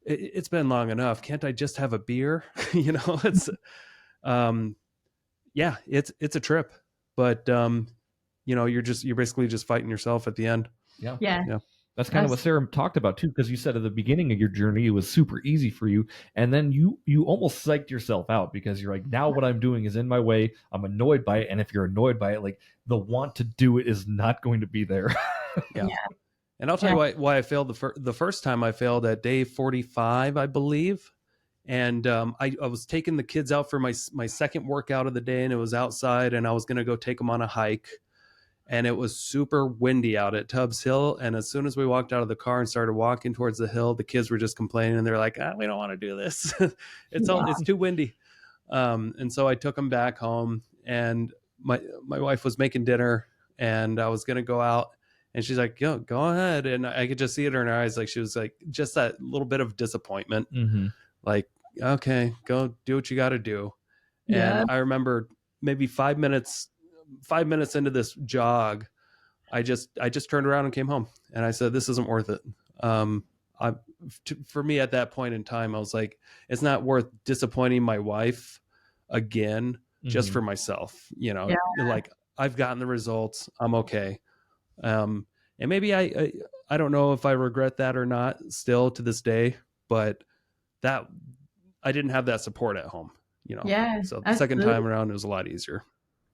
it's been long enough. Can't I just have a beer? It's, it's a trip, but you're basically just fighting yourself at the end.
Yeah.
Yeah.
That's kind of what Sarah talked about too, because you said at the beginning of your journey it was super easy for you, and then you almost psyched yourself out because you're like, now what I'm doing is in my way. I'm annoyed by it, and if you're annoyed by it, like the want to do it is not going to be there.
Yeah. And I'll tell you why I failed the first time. I failed at day 45, I believe, and I was taking the kids out for my second workout of the day, and it was outside, and I was going to go take them on a hike. And it was super windy out at Tubbs Hill. And as soon as we walked out of the car and started walking towards the hill, the kids were just complaining. And they're like, we don't want to do this. It's too windy. And so I took them back home, and my wife was making dinner, and I was going to go out, and she's like, go ahead. And I could just see it in her eyes. Like, she was like, just that little bit of disappointment.
Mm-hmm.
Like, okay, go do what you got to do.
Yeah.
And I remember maybe 5 minutes into this jog, I just turned around and came home, and I said, this isn't worth it. For me at that point in time, I was like, it's not worth disappointing my wife again just for myself. Like, I've gotten the results. I'm okay. And maybe I don't know if I regret that or not still to this day, but that I didn't have that support at home,
Yeah.
So the second time around, it was a lot easier.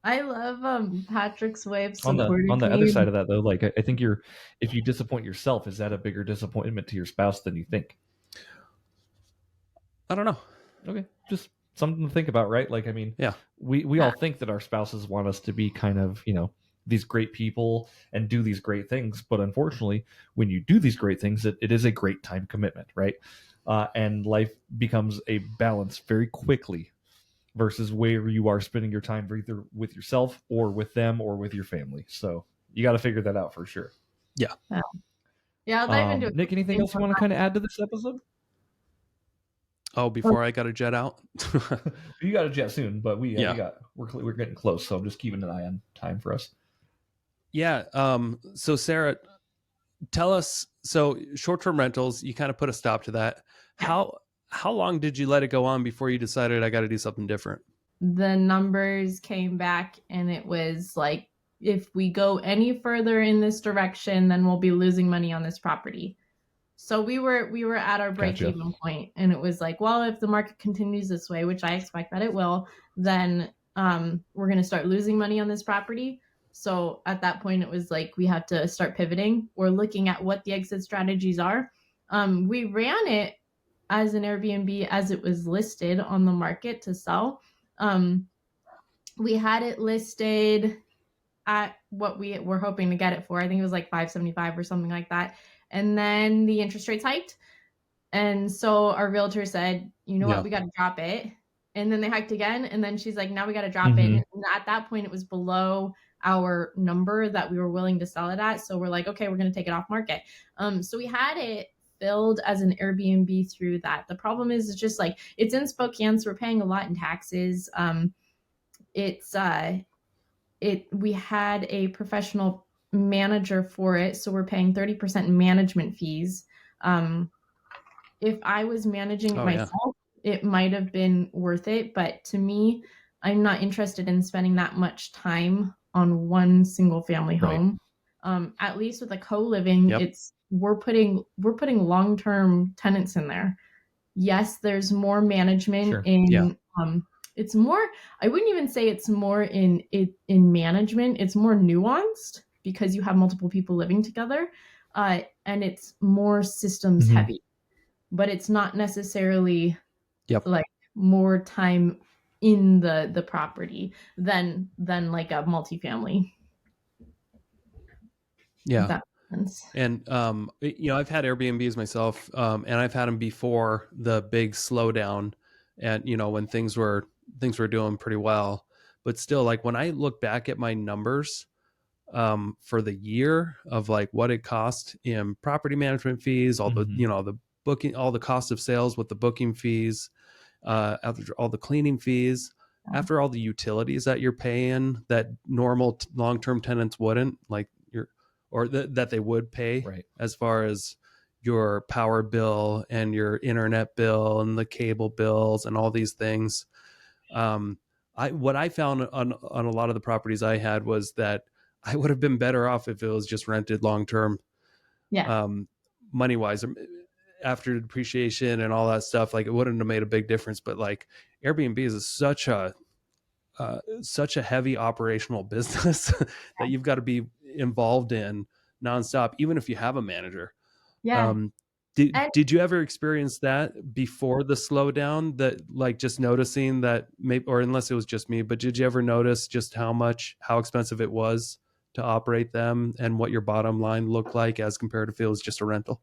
I love Patrick's way of supporting
on the
me.
other side of that, though, like I think if you disappoint yourself, is that a bigger disappointment to your spouse than you think?
I don't know.
Okay, just something to think about, right? Like, I mean,
yeah,
we all think that our spouses want us to be kind of, these great people and do these great things, but unfortunately, when you do these great things, it is a great time commitment, right? And life becomes a balance very quickly versus where you are spending your time either with yourself or with them or with your family. So you got to figure that out for sure.
Yeah.
Yeah, I'll dive into
Nick, anything else you want to kind of add to this episode?
Oh, before I got to jet out.
You got to jet soon, but we're getting close, so I'm just keeping an eye on time for us.
Yeah. So Sarah, tell us. So short-term rentals, you kind of put a stop to that. How long did you let it go on before you decided I got to do something different?
The numbers came back, and it was like, if we go any further in this direction, then we'll be losing money on this property. So we were at our break-even point, and it was like, well, if the market continues this way, which I expect that it will, then we're going to start losing money on this property. So at that point, it was like we have to start pivoting. We're looking at what the exit strategies are. We ran it as an Airbnb as it was listed on the market to sell. We had it listed at what we were hoping to get it for. I think it was like $575 or something like that. And then the interest rates hiked. And so our realtor said, you know what, we got to drop it. And then they hiked again. And then she's like, now we got to drop it. And at that point, it was below our number that we were willing to sell it at. So we're like, okay, we're going to take it off market. So we had it filled as an Airbnb through that. The problem is, it's just like, it's in Spokane, so we're paying a lot in taxes. We had a professional manager for it, so we're paying 30% management fees. If I was managing it myself, it might have been worth it, but to me, I'm not interested in spending that much time on one single family home. At least with a co-living, we're putting long-term tenants in there. Yes, there's more management it's more, I wouldn't even say it's more in management. It's more nuanced because you have multiple people living together, and it's more systems heavy, but it's not necessarily like more time in the property than like a multifamily.
Yeah. That makes sense. And, I've had Airbnbs myself, and I've had them before the big slowdown, and, when things were doing pretty well. But still, like, when I look back at my numbers for the year of like what it cost in property management fees, all the the booking, all the cost of sales with the booking fees, after all the cleaning fees, after all the utilities that you're paying that normal long-term tenants wouldn't, like that they would pay, as far as your power bill and your internet bill and the cable bills and all these things. What I found on a lot of the properties I had was that I would have been better off if it was just rented long-term, money wise, after depreciation and all that stuff. Like, it wouldn't have made a big difference, but like Airbnb is such a heavy operational business that you've got to be involved in nonstop, even if you have a manager. Did you ever experience that before the slowdown, that like just noticing that maybe, or unless it was just me, but did you ever notice just how expensive it was to operate them and what your bottom line looked like as compared to if it was just a rental?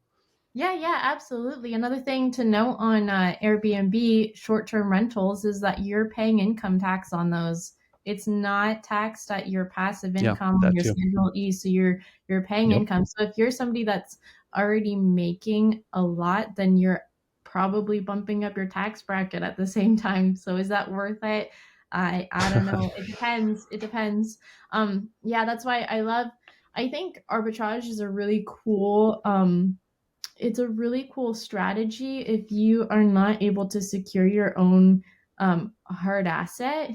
Yeah, absolutely. Another thing to note on Airbnb short-term rentals is that you're paying income tax on those. It's not taxed at your passive income on your Schedule E, so you're paying income. So if you're somebody that's already making a lot, then you're probably bumping up your tax bracket at the same time. So is that worth it? I don't know. It depends. That's why I think arbitrage is a really cool it's a really cool strategy if you are not able to secure your own hard asset.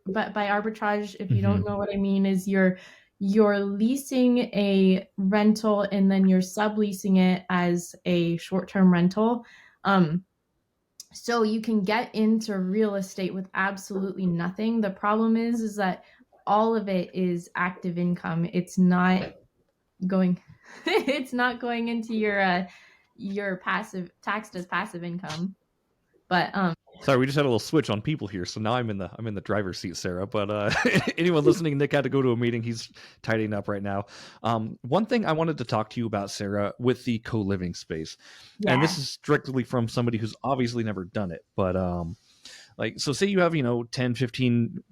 But by arbitrage, if you don't know what I mean, is you're leasing a rental and then you're subleasing it as a short-term rental. So you can get into real estate with absolutely nothing. The problem is that all of it is active income. It's not going into your passive, taxed as passive income. But
sorry, we just had a little switch on people here, so now I'm in the driver's seat, Sarah. But anyone listening, Nick had to go to a meeting. He's tidying up right now. One thing I wanted to talk to you about, Sarah, with the co-living space, and this is strictly from somebody who's obviously never done it, but like, so say you have 10, 15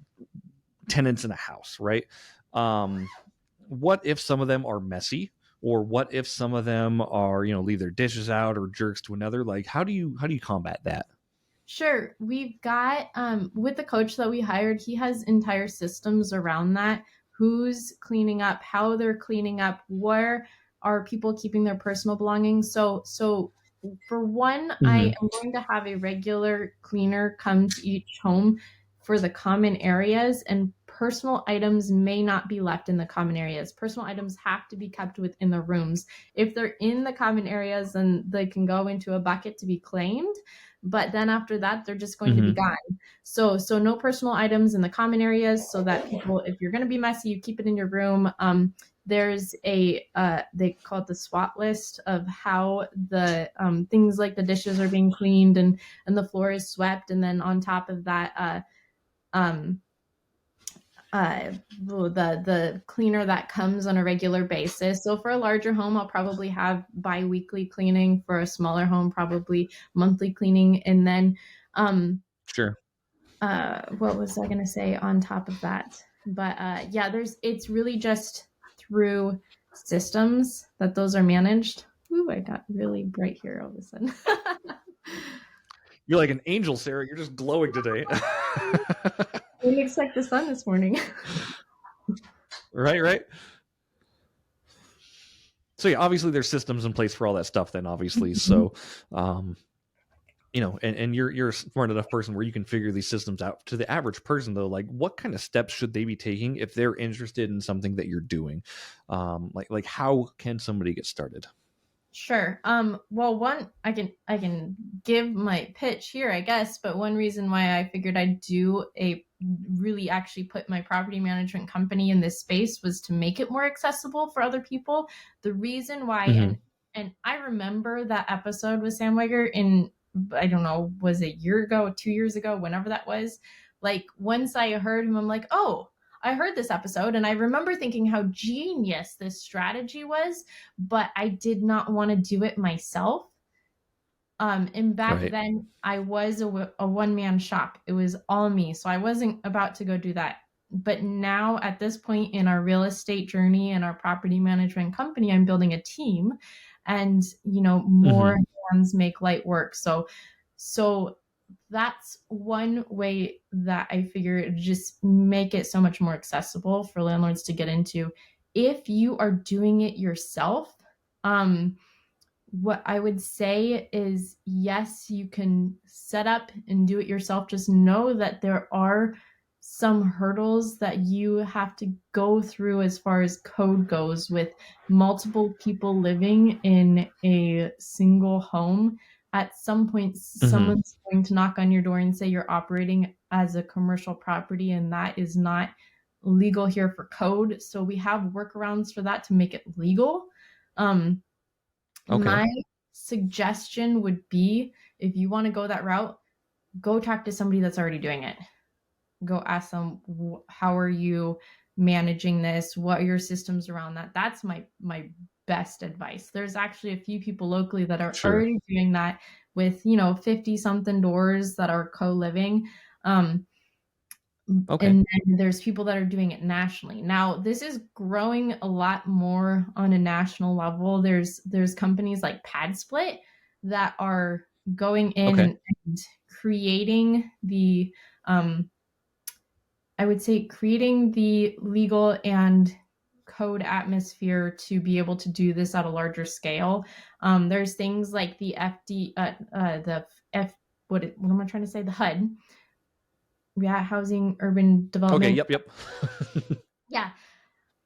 tenants in a house, right? What if some of them are messy, or what if some of them are, leave their dishes out or jerks to another? Like, how do you combat that?
Sure. We've got with the coach that we hired, he has entire systems around that. Who's cleaning up, how they're cleaning up, where are people keeping their personal belongings. So for one, I am going to have a regular cleaner come to each home for the common areas, and personal items may not be left in the common areas. Personal items have to be kept within the rooms. If they're in the common areas, then they can go into a bucket to be claimed. But then after that, they're just going to be gone. So no personal items in the common areas, so that people, if you're going to be messy, you keep it in your room. There's a they call it the SWOT list of how the things like the dishes are being cleaned and the floor is swept, and then on top of that, the cleaner that comes on a regular basis. So for a larger home, I'll probably have bi-weekly cleaning. For a smaller home, probably monthly cleaning. And then
Sure.
what was I going to say on top of that? But yeah, it's really just through systems that those are managed. Ooh, I got really bright here all of a sudden.
You're like an angel, Sarah. You're just glowing today.
I didn't expect the sun this morning.
Right. So yeah, obviously there's systems in place for all that stuff then, obviously. So, and you're a smart enough person where you can figure these systems out. To the average person though, like what kind of steps should they be taking if they're interested in something that you're doing? Like how can somebody get started?
Sure. Well, one, I can give my pitch here, I guess, but one reason why I figured I'd really actually put my property management company in this space was to make it more accessible for other people. The reason why, and I remember that episode with Sam Weiger in, I don't know, was it a year ago, 2 years ago, whenever that was. Like once I heard him, I'm like, oh, I heard this episode, and I remember thinking how genius this strategy was, but I did not want to do it myself. And back then I was a one-man shop. It was all me. So I wasn't about to go do that. But now at this point in our real estate journey and our property management company, I'm building a team, and, more hands make light work. So that's one way that I figure just make it so much more accessible for landlords to get into. If you are doing it yourself, what I would say is, yes, you can set up and do it yourself. Just know that there are some hurdles that you have to go through as far as code goes with multiple people living in a single home. At some point, someone's going to knock on your door and say you're operating as a commercial property, and that is not legal here for code. So we have workarounds for that to make it legal. My suggestion would be, if you want to go that route, go talk to somebody that's already doing it. Go ask them, how are you managing this? What are your systems around that? That's my best advice. There's actually a few people locally that are already doing that with, 50 something doors that are co-living. And then there's people that are doing it nationally. Now, this is growing a lot more on a national level. There's companies like PadSplit that are going in and creating the, I would say, creating the legal and code atmosphere to be able to do this at a larger scale. There's things like the what am I trying to say? The HUD. Yeah, Housing Urban Development.
Okay, yep.
Yeah.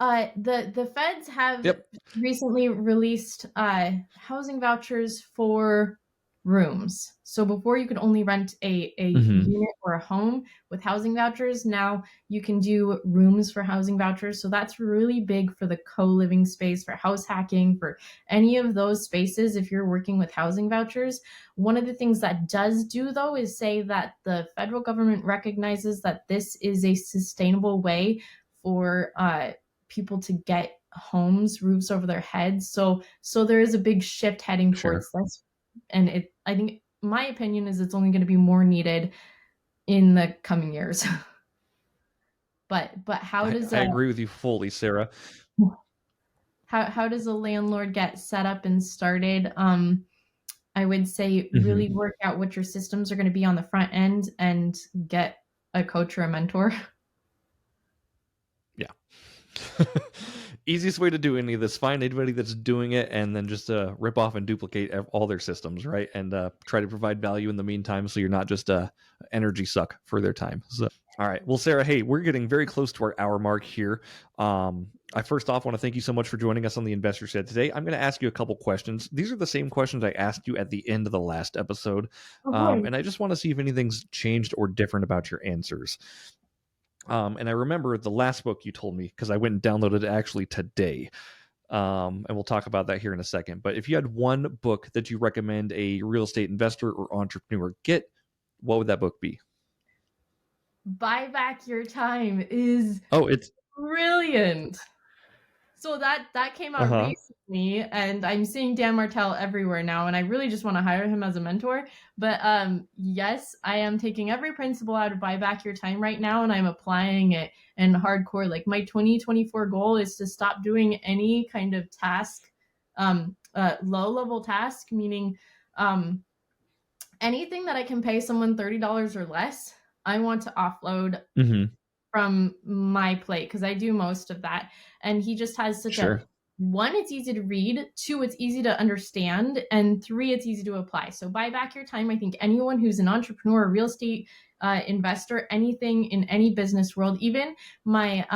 The feds have recently released housing vouchers for rooms. So before you could only rent a unit or a home with housing vouchers. Now you can do rooms for housing vouchers. So that's really big for the co-living space, for house hacking, for any of those spaces. If you're working with housing vouchers, one of the things that does do though is say that the federal government recognizes that this is a sustainable way for people to get homes, roofs over their heads. So there is a big shift heading towards this. And I think my opinion is it's only going to be more needed in the coming years. but how does
I agree with you fully, Sarah.
how does a landlord get set up and started? I would say really work out what your systems are going to be on the front end and get a coach or a mentor.
Yeah. Easiest way to do any of this, find anybody that's doing it and then just rip off and duplicate all their systems, right? And try to provide value in the meantime so you're not just a energy suck for their time. So, all right. Well, Sarah, hey, we're getting very close to our hour mark here. I first off want to thank you so much for joining us on the Investor Shed today. I'm going to ask you a couple questions. These are the same questions I asked you at the end of the last episode. And I just want to see if anything's changed or different about your answers. And I remember the last book you told me because I went and downloaded it actually today. And we'll talk about that here in a second. But if you had one book that you recommend a real estate investor or entrepreneur get, what would that book be?
Buy Back Your Time is
it's
brilliant. So that came out recently, and I'm seeing Dan Martell everywhere now, and I really just want to hire him as a mentor. But yes, I am taking every principle out of Buy Back Your Time right now, and I'm applying it in hardcore. Like my 2024 goal is to stop doing any kind of task, low-level task, meaning anything that I can pay someone $30 or less, I want to offload from my plate because I do most of that. And he just has such a, one, it's easy to read, two, it's easy to understand, and three, it's easy to apply. So Buy Back Your Time. I think anyone who's an entrepreneur, a real estate investor, anything in any business world, even my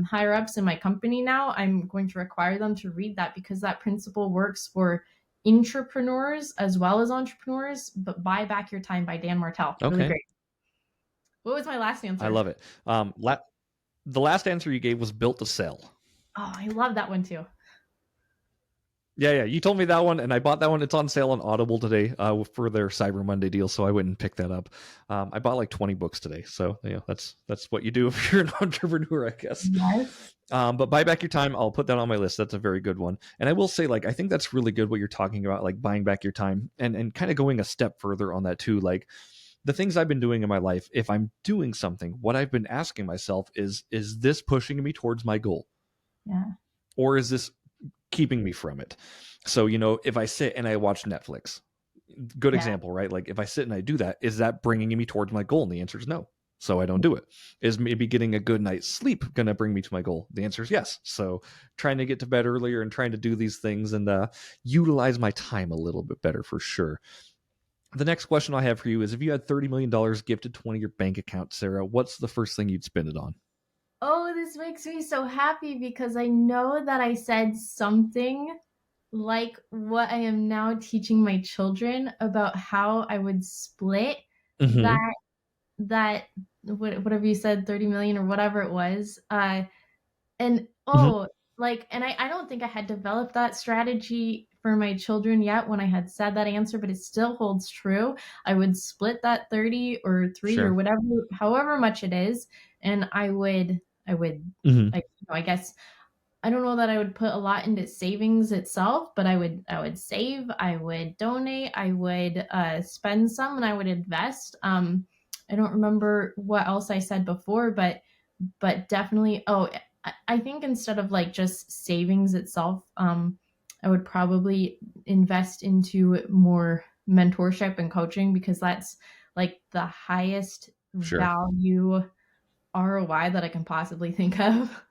higher ups in my company now, I'm going to require them to read that because that principle works for intrapreneurs as well as entrepreneurs. But Buy Back Your Time by Dan Martell. Really great. What was my last answer?
I love it. The last answer you gave was Built to Sell.
Oh, I love that one too.
Yeah. You told me that one, and I bought that one. It's on sale on Audible today for their Cyber Monday deal, so I went and picked that up. I bought like 20 books today, so that's what you do if you're an entrepreneur, I guess.
Yes.
But Buy Back Your Time, I'll put that on my list. That's a very good one. And I will say, like, I think that's really good what you're talking about, like buying back your time and kind of going a step further on that too. Like, the things I've been doing in my life, if I'm doing something, what I've been asking myself is this pushing me towards my goal?
Yeah.
Or is this keeping me from it? So, if I sit and I watch Netflix, good example, right? Like if I sit and I do that, is that bringing me towards my goal? And the answer is no. So I don't do it. Is maybe getting a good night's sleep going to bring me to my goal? The answer is yes. So trying to get to bed earlier and trying to do these things and utilize my time a little bit better for sure. The next question I have for you is, if you had $30 million gifted to one of your bank accounts, Sarah, what's the first thing you'd spend it on?
Oh, this makes me so happy because I know that I said something like what I am now teaching my children about how I would split that whatever you said, 30 million or whatever it was. And I don't think I had developed that strategy for my children yet when I had said that answer, but it still holds true. I would split that 30 or 3 or whatever, however much it is. And I guess, I don't know that I would put a lot into savings itself, but I would save, I would donate, I would spend some, and I would invest. I don't remember what else I said before, but definitely. Oh, I think instead of like just savings itself, I would probably invest into more mentorship and coaching because that's like the highest value ROI that I can possibly think of.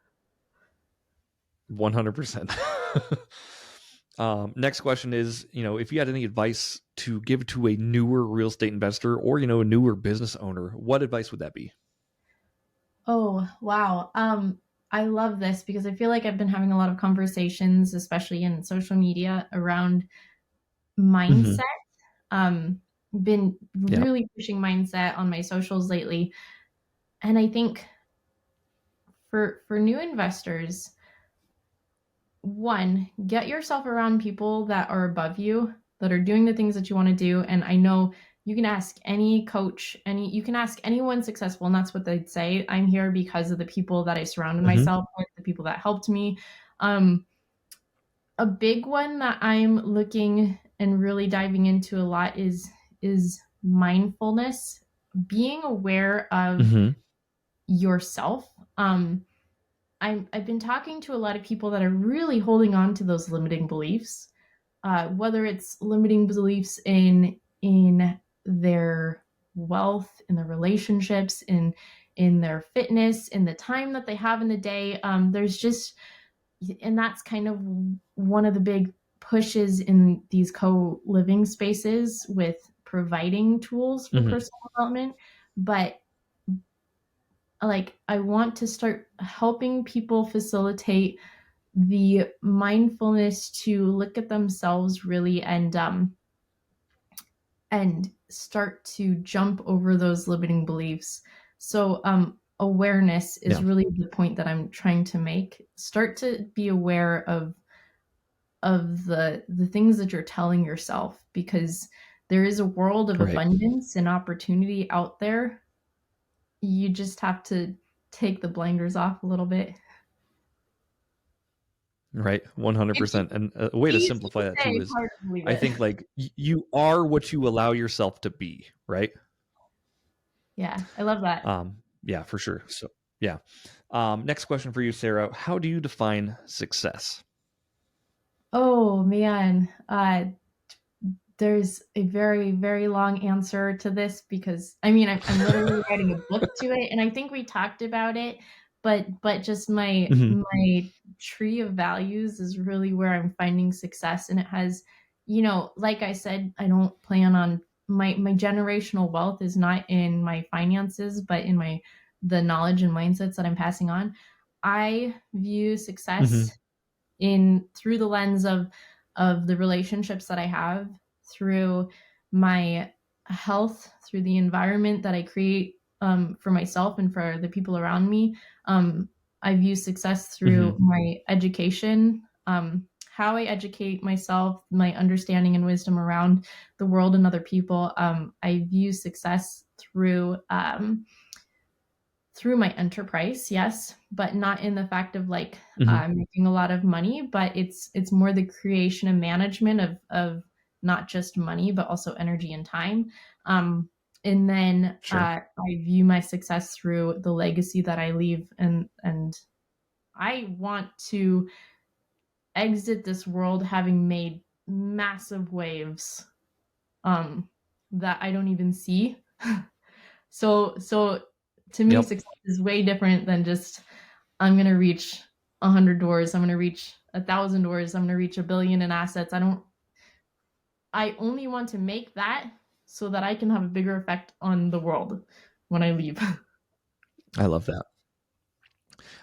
100%. Next question is, if you had any advice to give to a newer real estate investor or, a newer business owner, what advice would that be?
Oh, wow. I love this because I feel like I've been having a lot of conversations, especially in social media, around mindset. Been really pushing mindset on my socials lately. And I think for new investors, one, get yourself around people that are above you, that are doing the things that you want to do. And I know you can ask any coach, you can ask anyone successful, and that's what they'd say. I'm here because of the people that I surrounded myself with, the people that helped me. A big one that I'm looking and really diving into a lot is mindfulness, being aware of yourself. I've been talking to a lot of people that are really holding on to those limiting beliefs, whether it's limiting beliefs in their wealth, in their relationships, in their fitness, in the time that they have in the day. There's just, and that's kind of one of the big pushes in these co-living spaces with providing tools for personal development. But like, I want to start helping people facilitate the mindfulness to look at themselves really and start to jump over those limiting beliefs. So awareness is really the point that I'm trying to make. Start to be aware of the things that you're telling yourself, because there is a world of abundance and opportunity out there. You just have to take the blinders off a little bit.
Right. 100%. And a way to simplify that too is, I think, like, you are what you allow yourself to be, right?
Yeah, I love that.
Yeah, for sure. So yeah. Next question for you, Sarah. How do you define success?
Oh man, there's a very, very long answer to this, because I mean, I'm literally writing a book to it, and I think we talked about it, but just my tree of values is really where I'm finding success. And it has, like I said, I don't plan on my generational wealth is not in my finances, but in the knowledge and mindsets that I'm passing on. I view success through the lens of the relationships that I have, through my health, through the environment that I create for myself and for the people around me. I view success through my education, how I educate myself, my understanding and wisdom around the world and other people. I view success through my enterprise, yes, but not in the fact of like making a lot of money, but it's more the creation and management of not just money, but also energy and time. And then I view my success through the legacy that I leave, and I want to exit this world having made massive waves that I don't even see. So to me, success is way different than just, I'm going to reach 100 doors. I'm going to reach 1,000 doors. I'm going to reach 1 billion in assets. I only want to make that so that I can have a bigger effect on the world when I leave.
I love that.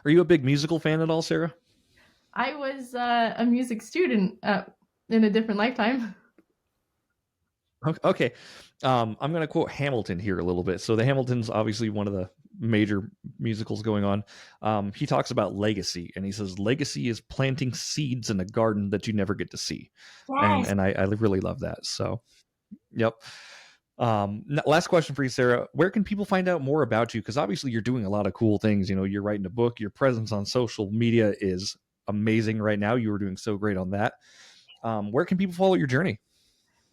Are you a big musical fan at all, Sarah?
I was a music student in a different lifetime.
Okay. I'm going to quote Hamilton here a little bit. So the Hamilton's obviously one of the major musicals going on. He talks about legacy, and he says, legacy is planting seeds in a garden that you never get to see. Yes. And I really love that. So, yep. Last question for you, Sarah. Where can people find out more about you? Because obviously you're doing a lot of cool things. You're writing a book. Your presence on social media is amazing right now. You were doing so great on that. Where can people follow your journey?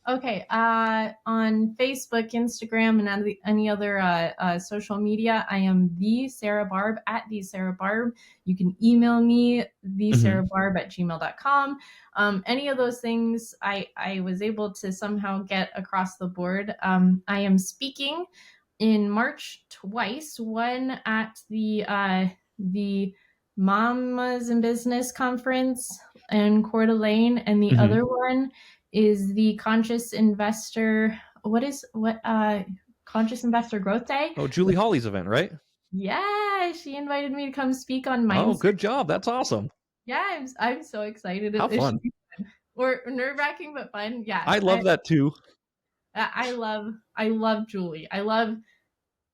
Okay, on Facebook, Instagram, and any other social media, I am the Sara Barb at the Sara Barb. You can email me thesarabarb@gmail.com. Any of those things, I was able to somehow get across the board. I am speaking in March twice. One at the Mamas in Business conference in Coeur d'Alene, and the other one is the Conscious Investor. Conscious Investor Growth Day?
Oh, Julie Hawley's event, right?
Yeah, she invited me to come speak on mindset.
Oh, good job! That's awesome.
Yeah, I'm so excited.
How fun!
Or nerve-wracking but fun. Yeah,
I love that too.
I love Julie. I love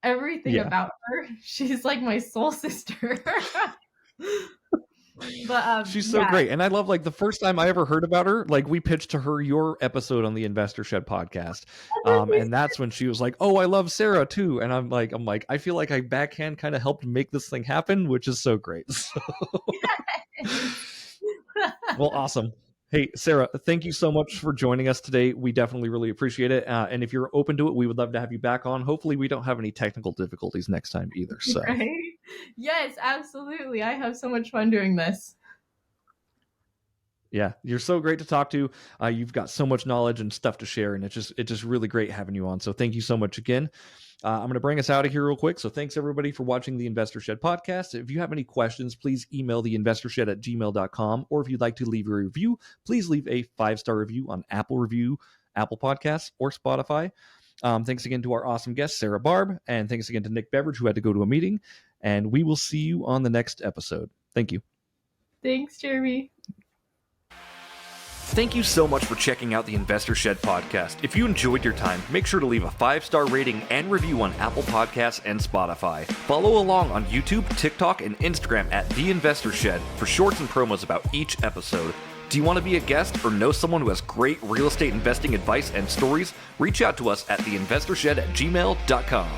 everything about her. She's like my soul sister. But
she's so great, and I love, like, the first time I ever heard about her, like, we pitched to her your episode on the Investor Shed podcast, and that's when she was like, "Oh, I love Sarah too," and I'm like, I feel like I backhand kind of helped make this thing happen, which is so great. So. Well, awesome. Hey, Sarah, thank you so much for joining us today. We definitely really appreciate it, and if you're open to it, we would love to have you back on. Hopefully, we don't have any technical difficulties next time either. So.
Right. Yes, absolutely. I have so much fun doing this.
Yeah, you're so great to talk to. You've got so much knowledge and stuff to share, and it's just really great having you on. So thank you so much again. I'm going to bring us out of here real quick. So thanks everybody for watching the Investor Shed podcast. If you have any questions, please email theinvestorshed@gmail.com, or if you'd like to leave a review, please leave a 5-star review on Apple Podcasts, or Spotify. Thanks again to our awesome guest, Sara Barb, and thanks again to Nick Beveridge, who had to go to a meeting. And we will see you on the next episode. Thank you.
Thanks, Jeremy.
Thank you so much for checking out the Investor Shed podcast. If you enjoyed your time, make sure to leave a 5-star rating and review on Apple Podcasts and Spotify. Follow along on YouTube, TikTok, and Instagram at The Investor Shed for shorts and promos about each episode. Do you want to be a guest or know someone who has great real estate investing advice and stories? Reach out to us at theinvestorshed@gmail.com.